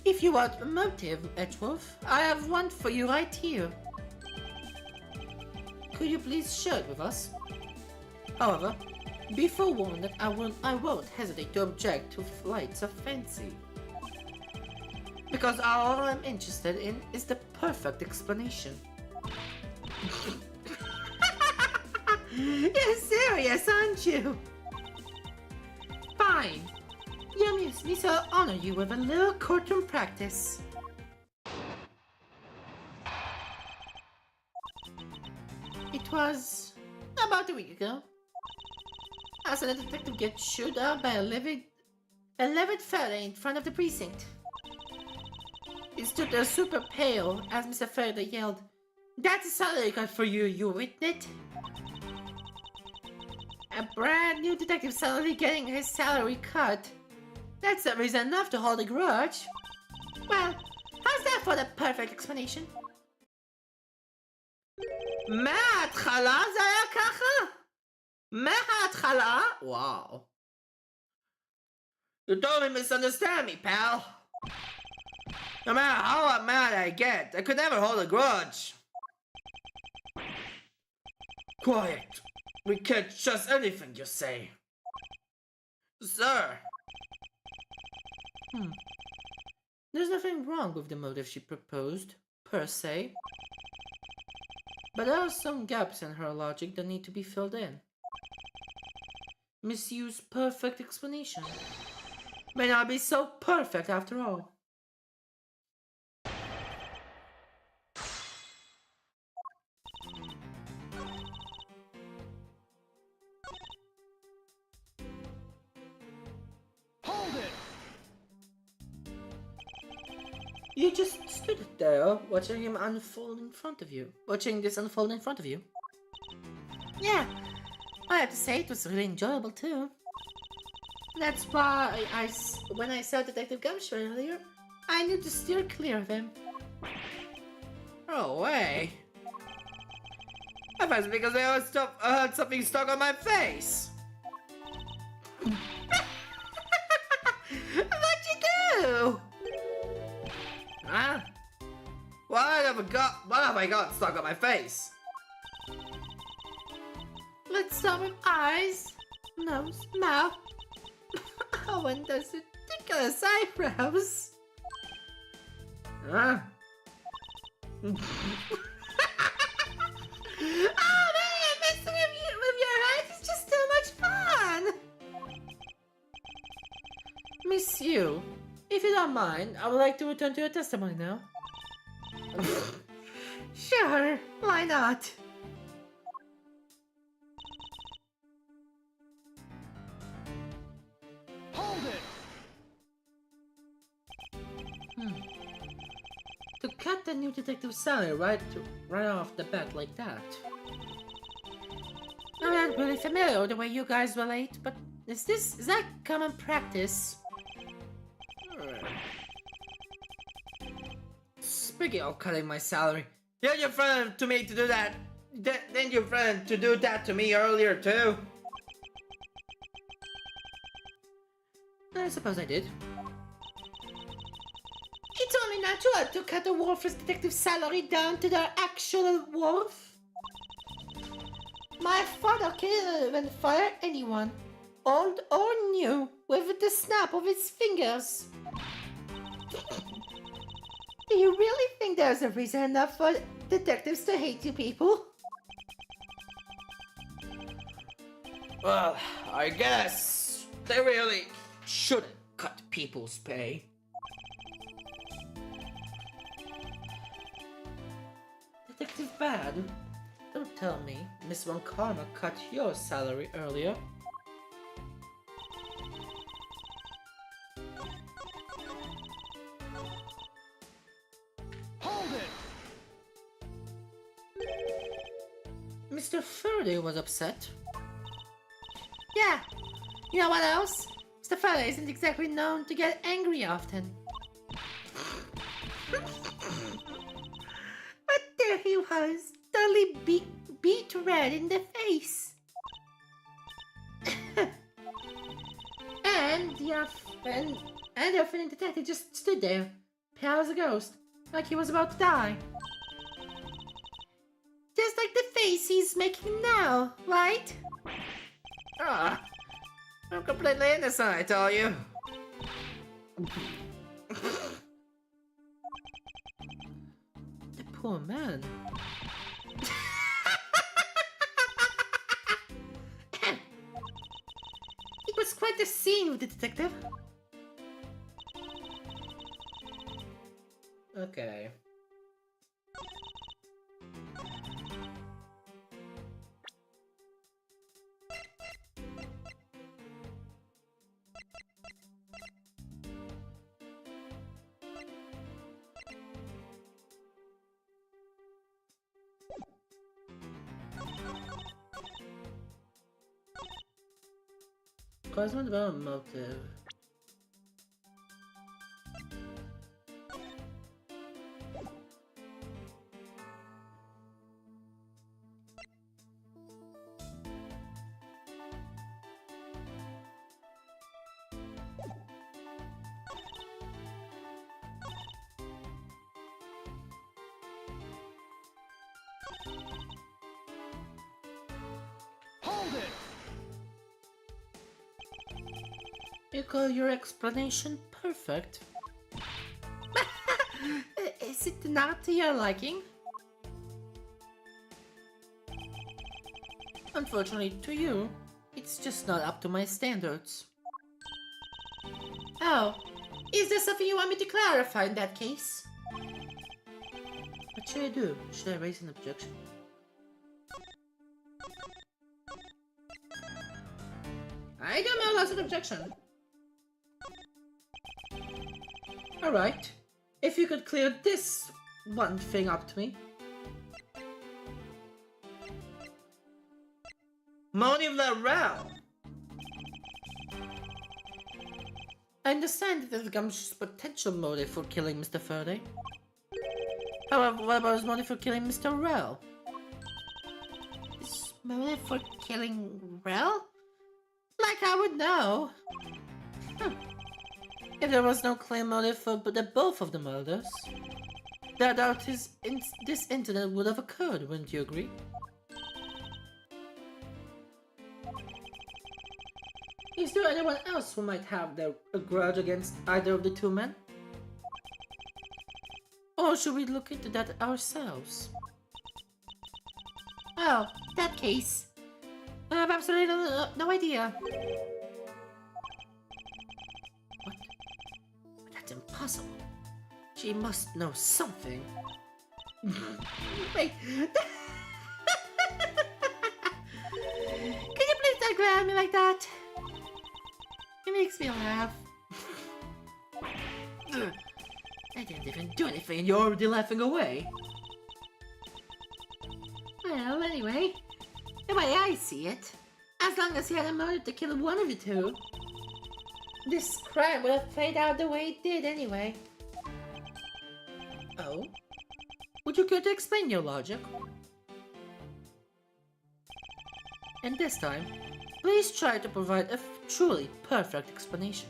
If you want a motive, Edgeworth, I have one for you right here. Could you please share it with us? However, be forewarned that I won't hesitate to object to flights of fancy. Because all I'm interested in is the perfect explanation. You're serious, aren't you? Fine. You amuse me, so I'll honor you with a little courtroom practice. It was about a week ago. I saw the detective get shot up by a livid Faraday in front of the precinct. He stood there super pale as Mr. Faraday yelled, "That's a salary cut for you, you witness!" A brand new detective suddenly getting his salary cut. That's a reason enough to hold a grudge. Well, how's that for the perfect explanation? מההתחלה זה היה ככה? מההתחלה? Wow. You totally misunderstand me, pal. No matter how mad I get, I could never hold a grudge. Quiet. We can't trust anything you say. Sir. There's nothing wrong with the motive she proposed, per se. But there are some gaps in her logic that need to be filled in. Miss Yu's perfect explanation may not be so perfect after all. Hold it! You just stood there, watching him unfold in front of you. Watching this unfold in front of you. Yeah, I have to say it was really enjoyable too. That's why when I saw Detective Gumshoe earlier, I knew to steer clear of him. Oh way! I thought it's because I had something stuck on my face. What'd you do? Huh? What have I got stuck on my face? Let's start with eyes, nose, mouth. Oh, and those ridiculous eyebrows. Huh? Oh man, messing with your head is just too much fun. Miss Yu, if you don't mind, I would like to return to your testimony now. Sure, why not? Hold it! To cut the new detective's salary right off the bat like that. I'm not really familiar with the way you guys relate, but is that common practice? Speaking of cutting my salary, didn't your friend to me to do that? Didn't your friend to do that to me earlier too? I suppose I did. He told me natural to cut a worthless detective's salary down to their actual worth. My father can't even fire anyone, old or new, with the snap of his fingers. Do you really think there's a reason enough for detectives to hate you people? Well, I guess they really shouldn't cut people's pay. Detective Bad, don't tell me Miss Von Karma cut your salary earlier. Hold it! Mr. Faraday was upset. Yeah, you know what else? Mr. Faraday isn't exactly known to get angry often. But there he was, totally beat red in the face. and the offending detective just stood there, pale as a ghost, like he was about to die. Just like the face he's making now, right? Ah, I'm completely innocent, I tell you. The poor man. It was quite a scene with the detective. Okay. Cosmo development motive. Hold it! You call your explanation perfect? Is it not to your liking? Unfortunately to you, it's just not up to my standards. Oh, is there something you want me to clarify in that case? What should I do? Should I raise an objection? I don't know, that's an objection. Alright, if you could clear this one thing up to me. Motive the realm! I understand that there's Gumsh's potential motive for killing Mr. Faraday. However, what about his motive for killing Mr. Rel? His motive for killing Rel? Like I would know. If there was no clear motive for both of the murders, I doubt this incident would have occurred, wouldn't you agree? Is there anyone else who might have a grudge against either of the two men? Or should we look into that ourselves? Well, in that case, I have absolutely no idea. What? That's impossible. She must know something. Wait. Can you please not glare at me like that? It makes me laugh. I didn't even do anything and you're already laughing away. Well, anyway, the way I see it, as long as he had a motive to kill one of the two, this crime would have played out the way it did anyway. Oh? Would you care to explain your logic? And this time, please try to provide a truly perfect explanation.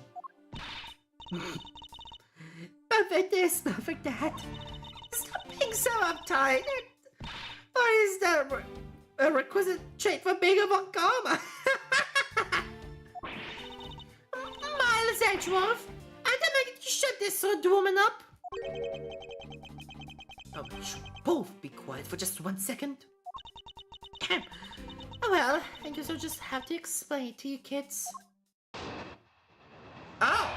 Perfect this, perfect that. Stop being so uptight. Or is that a requisite trait for being a von Karma? Miles Edgeworth, I demand you shut this old woman up. Oh, you should both be quiet for just 1 second. Well, I guess I'll just have to explain it to you kids. Oh!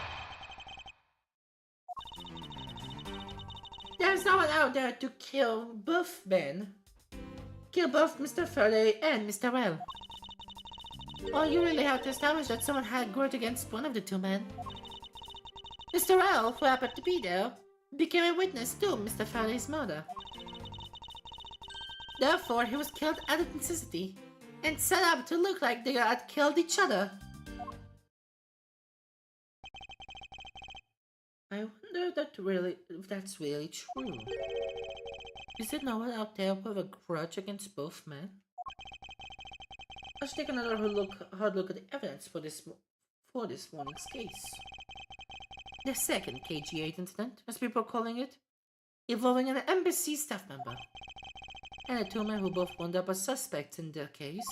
There's no one out there to kill both men. Kill both Mr. Faraday and Mr. Well. All you really have to establish that someone had a grudge against one of the two men. Mr. Well, who happened to be there, became a witness to Mr. Faraday's murder. Therefore, he was killed out of necessity and set up to look like they had killed each other. I wonder if that's really true. Is there no one out there with a grudge against both men? I should take another hard look at the evidence for this morning's case. The second KG8 incident, as people are calling it, involving an embassy staff member, and the two men who both wound up as suspects in their case.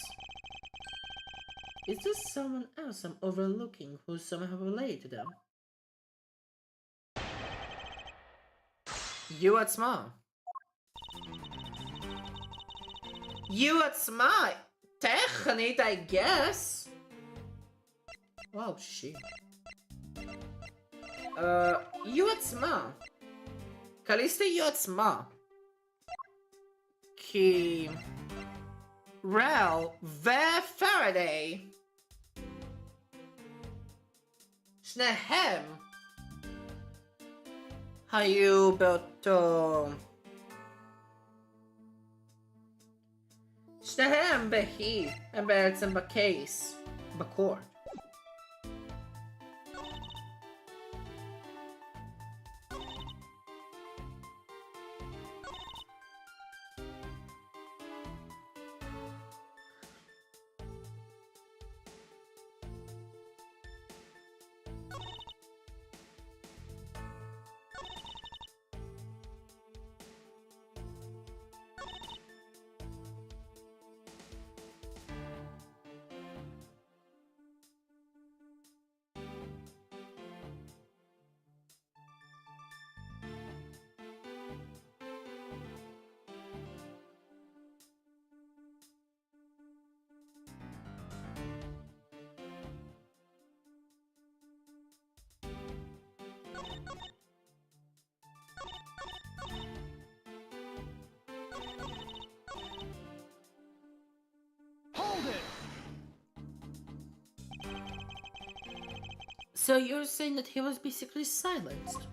Is there someone else I'm overlooking who's somehow related to them? You at small. You at small. Technique, I guess. Wow, shit. You at small. Calista, you at small. Kim. Rel, Faraday. Schnehem. היו באותו... שניהם הם בעצם בקייס, בקורט. Hold it! So you're saying that he was basically silenced?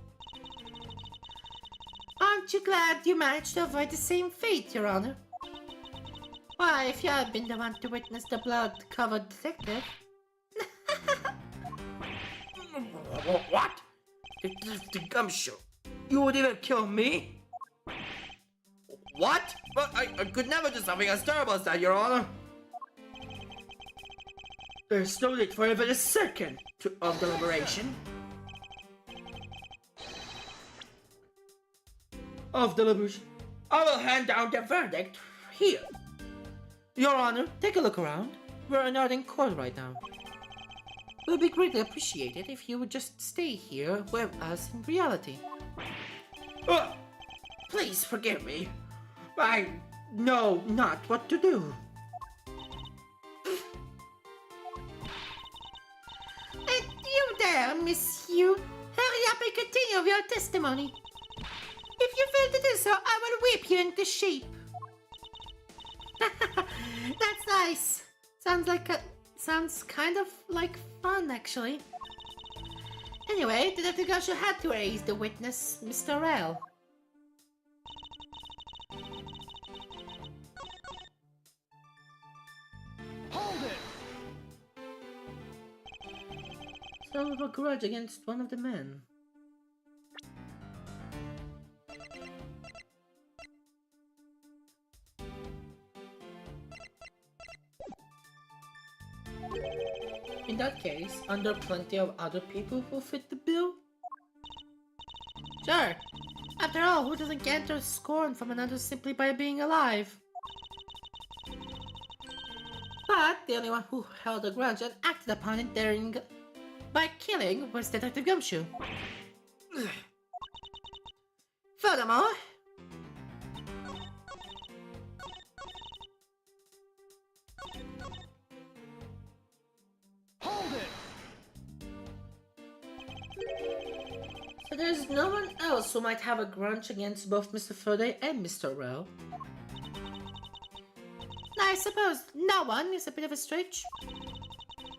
Aren't you glad you managed to avoid the same fate, Your Honor? Why, if you had been the one to witness the blood-covered detective... What? The gumshoe? You would even kill me? What? But I could never do something as terrible as that, Your Honor. There's no need for even a second of deliberation. Of deliberation. I will hand down the verdict here. Your Honor, take a look around. We're not in court right now. It would be greatly appreciated if you would just stay here with us in reality. Please forgive me. I know not what to do. And you there, monsieur. Hurry up and continue with your testimony. If you fail to do so, I will whip you into shape. That's nice. Sounds kind of like fun, actually. Anyway, Detective Gumshoe had to raise the witness, Mr. L. Hold it! So with a grudge against one of the men. In that case, aren't there plenty of other people who fit the bill? Sure. After all, who doesn't gather scorn from another simply by being alive? But the only one who held a grudge and acted upon it by killing was Detective Gumshoe. Furthermore, Hold it! so there's no one else who might have a grudge against both Mr. Faraday and Mr. Rell. I suppose no one is a bit of a stretch.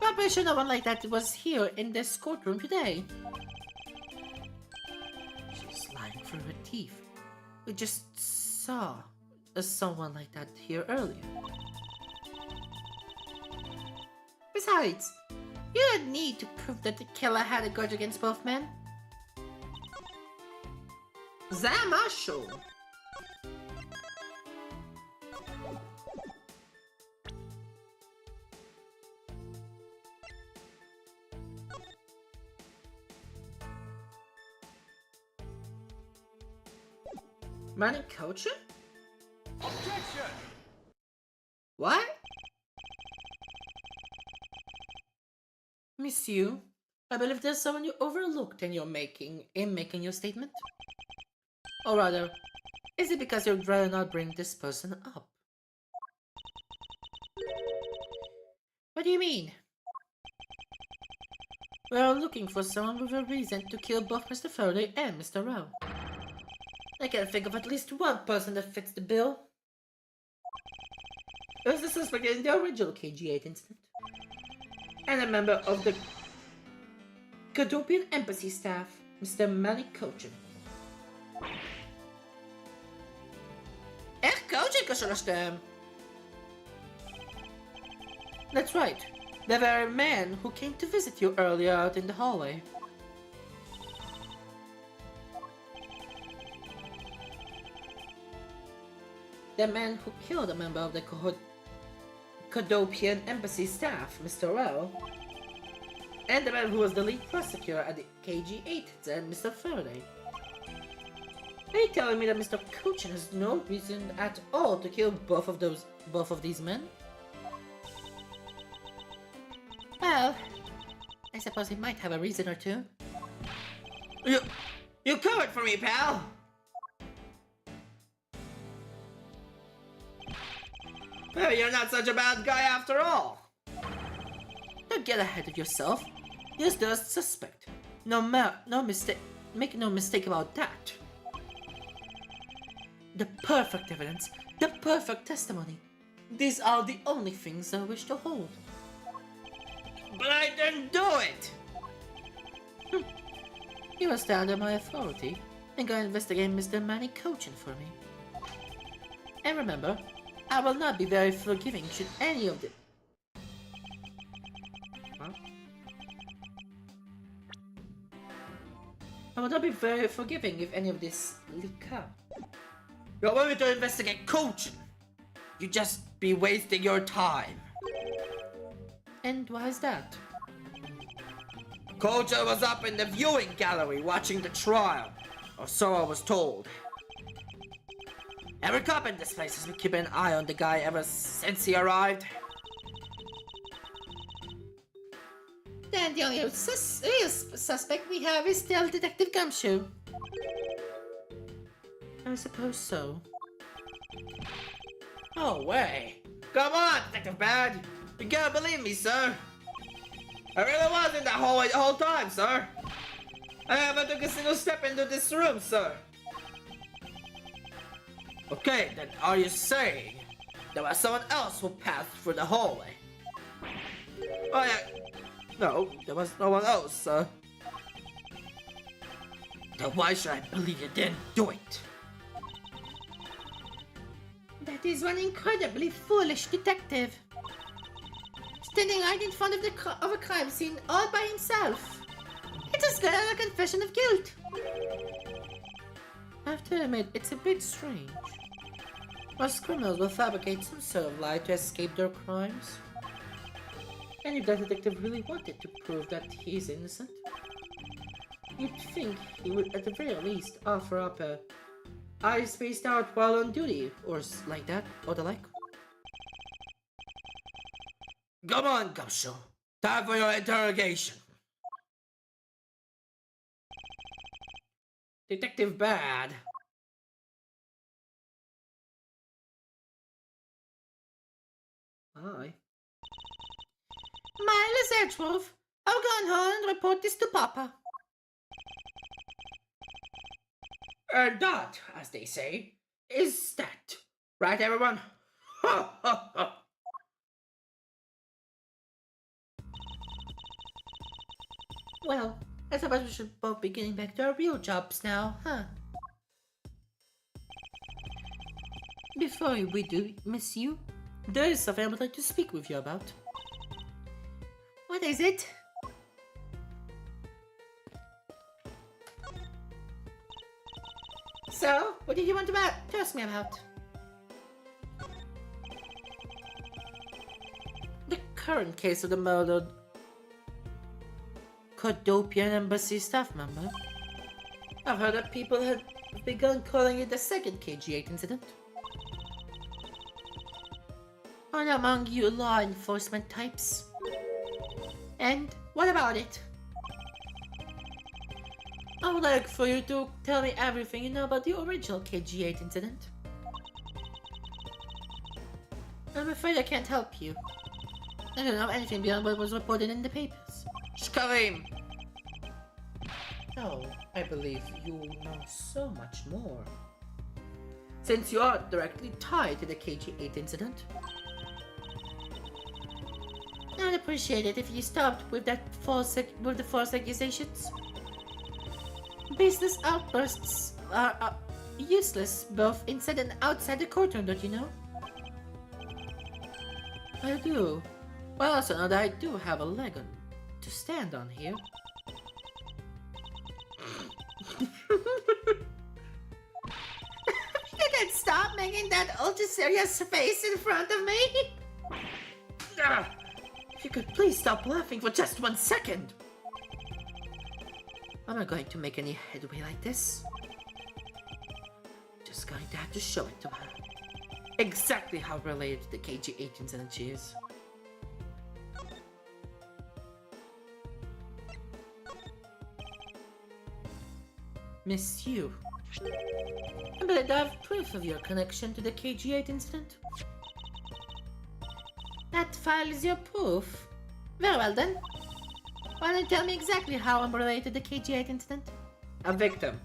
But pretty sure no one like that was here in this courtroom today. She's lying through her teeth. We just saw someone like that here earlier. Besides, you don't need to prove that the killer had a grudge against both men. Zamasho! Manny Culture? Objection! What? Monsieur, I believe there's someone you overlooked in making your statement. Or rather, is it because you'd rather not bring this person up? What do you mean? We are looking for someone with a reason to kill both Mr. Faraday and Mr. Rowe. I can think of at least one person that fits the bill. It was the suspect in the original KG-8 incident. And a member of the Cadopian Embassy staff, Mr. Manny Cochin. Cochin kashalastem! That's right. The very man who came to visit you earlier out in the hallway. The man who killed a member of the Cadopian Embassy staff, Mr. Rell. And the man who was the lead prosecutor at the KG-8 then, Mr. Faraday. Are you telling me that Mr. Cochin has no reason at all to kill both of these men? Well, I suppose he might have a reason or two. You covered for me, pal! Well, you're not such a bad guy after all. Don't get ahead of yourself. You're still a suspect. No make no mistake about that. The perfect evidence, the perfect testimony. These are the only things I wish to hold. But I didn't do it! You must stay under my authority and go investigate Mr. Manny coaching for me. And remember, I will not be very forgiving should any of the... Huh? I will not be very forgiving if any of this leak out. You want me to investigate coaching? You just be wasting your time. And why is that? Kojo was up in the viewing gallery watching the trial, or so I was told. Every cop in this place has been keeping an eye on the guy ever since he arrived. Then the only real suspect we have is still Detective Gumshoe. I suppose so. No way! Come on, Detective Bad! You can't believe me, sir! I really was in that hallway the whole time, sir! I haven't took a single step into this room, sir! Okay, then are you saying there was someone else who passed through the hallway? Oh yeah... No, there was no one else, sir. Then why should I believe you didn't do it? That is one incredibly foolish detective. Standing right in front of a crime scene all by himself. It is good as a confession of guilt. I have to admit, it's a bit strange. Most criminals will fabricate some sort of lie to escape their crimes. And if that detective really wanted to prove that he is innocent, you'd think he would at the very least offer up a eyes spaced out while on duty, or like that, or the like. Come on, Gumshoe. Time for your interrogation. Detective Bad. Hi. Miles Edgeworth, I'll go on home and report this to Papa. And that, as they say, is that. Right, everyone? Ha ha ha! Well, I suppose we should both be getting back to our real jobs now, huh? Before we do, Miss Yu, there is something I would like to speak with you about. What is it? So, what did you want to ask me about? The current case of the murdered Kodopian embassy staff member. I've heard that people have begun calling it the second KG8 incident. And among you law enforcement types. And what about it? I would like for you to tell me everything you know about the original KG8 incident. I'm afraid I can't help you. I don't know anything beyond what was reported in the papers. Shkarim! No, I believe you know so much more. Since you are directly tied to the KG8 incident. I'd appreciate it if you stopped with the false accusations. Baseless outbursts are useless both inside and outside the courtroom, don't you know? I do. But I also know that I do have a leg to stand on here. You can stop making that ultra serious face in front of me? If you could please stop laughing for just 1 second. I'm not going to make any headway like this. Just going to have to show it to her. Exactly how related to the KG8 incident she is. Miss Yu, I believe I have proof of your connection to the KG8 incident. That file is your proof? Very well then. Why don't you tell me exactly how I'm related to the KG8 incident? A victim.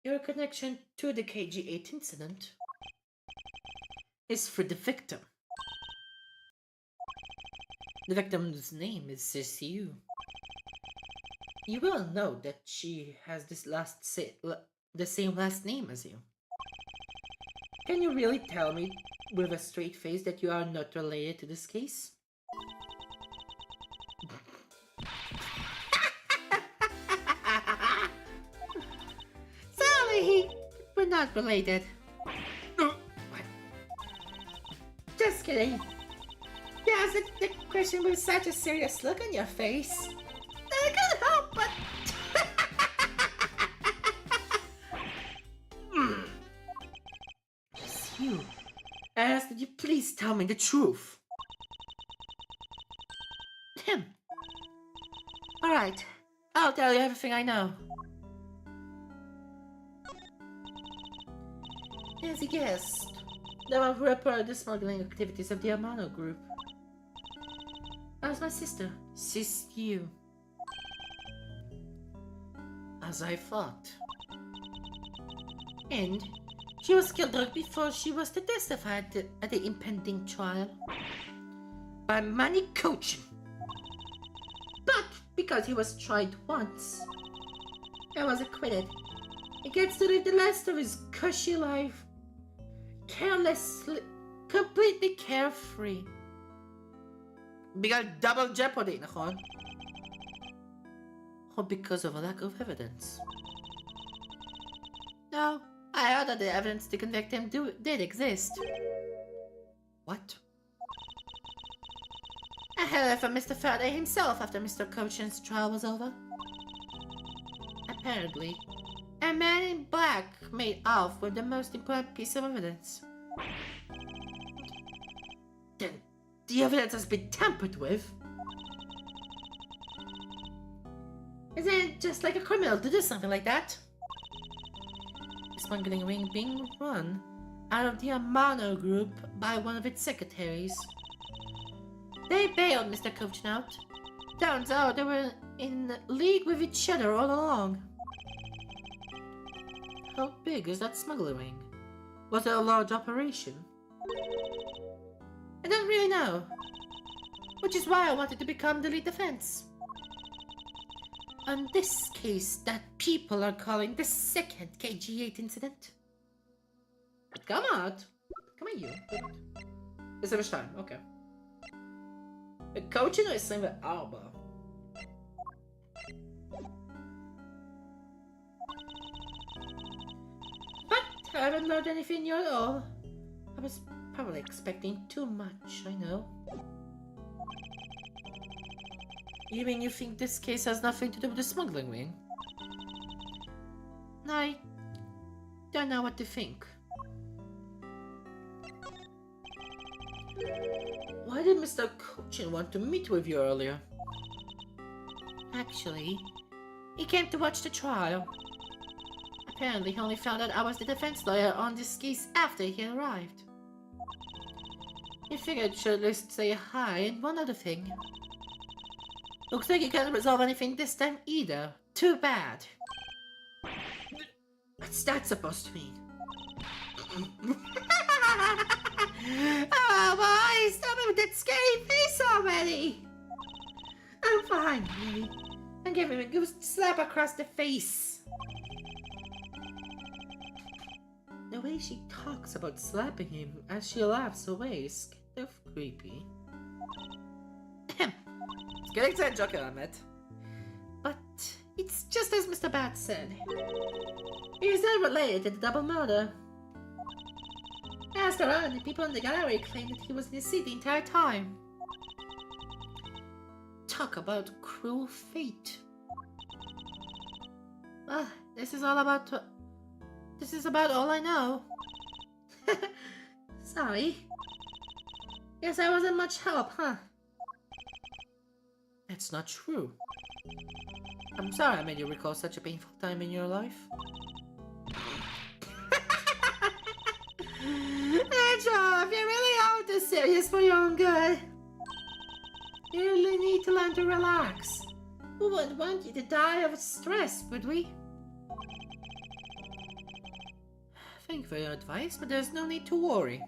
Your connection to the KG8 incident is for the victim. The victim's name is Sisiu. You will know that she has the same last name as you. Can you really tell me with a straight face that you are not related to this case? Sorry, we're not related. Just kidding. You asked the question with such a serious look on your face. I can't help but... It's you. I asked that you please tell me the truth. Him. Alright, I'll tell you everything I know. As you guessed, there were reported the smuggling activities of the Amano group. As my sister, Sisiu. As I thought. And she was killed right before she was to testify at the impending trial. By Manny Cochin. But because he was tried once, and was acquitted, he gets to live the rest of his cushy life. Carelessly, completely carefree. Because double jeopardy, נכון? Or because of a lack of evidence? No, I heard that the evidence to convict him did exist. What? I heard it from Mr. Faraday himself after Mr. Cochin's trial was over. Apparently, a man in black made off with the most important piece of evidence. Then the evidence has been tampered with. Isn't it just like a criminal to do something like that? The smuggling ring being run out of the Amano group by one of its secretaries. They bailed Mr. Cochin out. Turns out they were in league with each other all along. How big is that smuggling ring? Was it a large operation? I don't really know. Which is why I wanted to become the lead defense. On this case that people are calling the second KG8 incident. Come on! Come on, you. Ist er verstanden? Okay. Cochin or ist er aber? But I haven't learned anything new at all. I was probably expecting too much, I know. You mean you think this case has nothing to do with the smuggling ring? I don't know what to think. Why did Mr. Cochin want to meet with you earlier? Actually, he came to watch the trial. Apparently, he only found out I was the defense lawyer on this case after he had arrived. He figured should at least say hi and one other thing. Looks like you can't resolve anything this time either. Too bad. What's that supposed to mean? Oh boy, stop it with that scary face already! I'm fine, Lily. I'm giving him a good slap across the face. The way she talks about slapping him as she laughs away is kind of creepy. It's getting to a joker, Ahmed. But it's just as Mr. Bat said. He is not related to the double murder. After all, the people in the gallery claimed that he was in his seat the entire time. Talk about cruel fate. Well, this is about all I know. Sorry. Guess I wasn't much help, huh? That's not true. I'm sorry I made you recall such a painful time in your life. Joe, if you really are this serious for your own good, you really need to learn to relax. We wouldn't want you to die of stress, would we? Thank you for your advice, but there's no need to worry.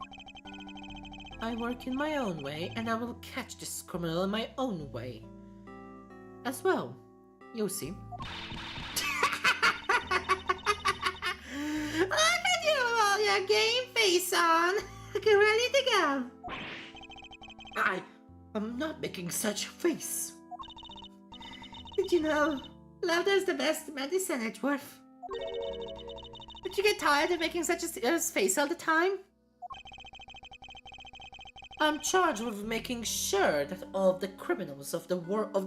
I work in my own way, and I will catch this criminal in my own way. As well, you'll see. Look at you with all your game face on! Get ready to go! I'm not making such a face. Did you know, laughter is the best medicine, Edgeworth? Did you get tired of making such a serious face all the time? I'm charged with making sure that all of the criminals of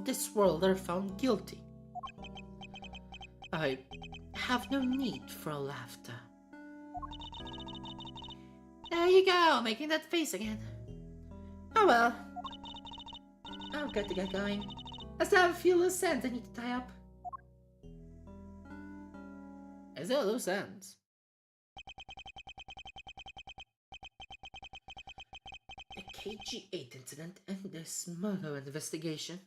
this world are found guilty. I have no need for laughter. There you go, making that face again. Oh well. I've got to get going. I still have a few loose ends I need to tie up. Is there loose ends? The KG-8 incident and this murder investigation.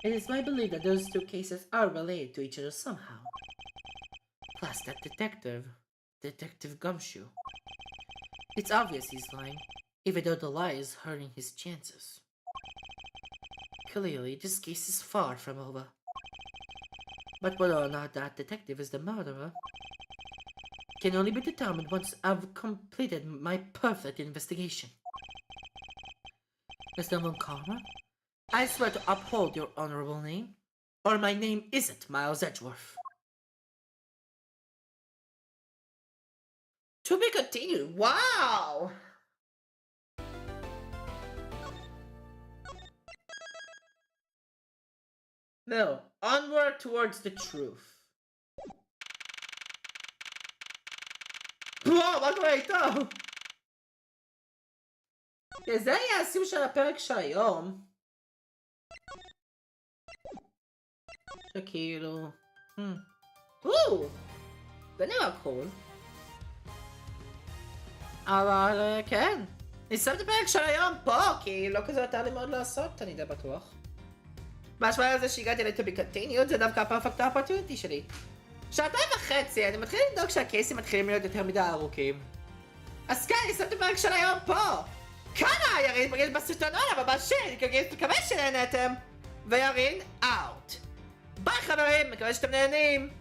It is my belief that those two cases are related to each other somehow. Plus that Detective Gumshoe. It's obvious he's lying, even though the lie is hurting his chances. Clearly, this case is far from over. But whether or not that detective is the murderer can only be determined once I've completed my perfect investigation. Mr. Montgomery, I swear to uphold your honorable name, or my name isn't Miles Edgeworth. To be continued. Wow! No, onward towards the truth. וואו, מה קורה איתו? זה היה הסיום של הפרק של היום. שכאילו... זה נראה קול. אבל כן, נסיים את הפרק של היום פה, כי לא כזה יותר לי מאוד לעשות, אני די בטוח. בהשוואה לזה שהגעתי ל-To be continued, זה דווקא הפרפקט האופורטוניטי שלי. 2.5 שעות, אני מתחיל לבדוק שהקייסים מתחילים להיות יותר מדי ארוכים. אז כן, נסיים את הפרק של היום פה. כאן ירין פגש בסרטון הבא של, מקווה שנהנתם. וירין, אאוט. ביי חברים, מקווה שאתם נהנים.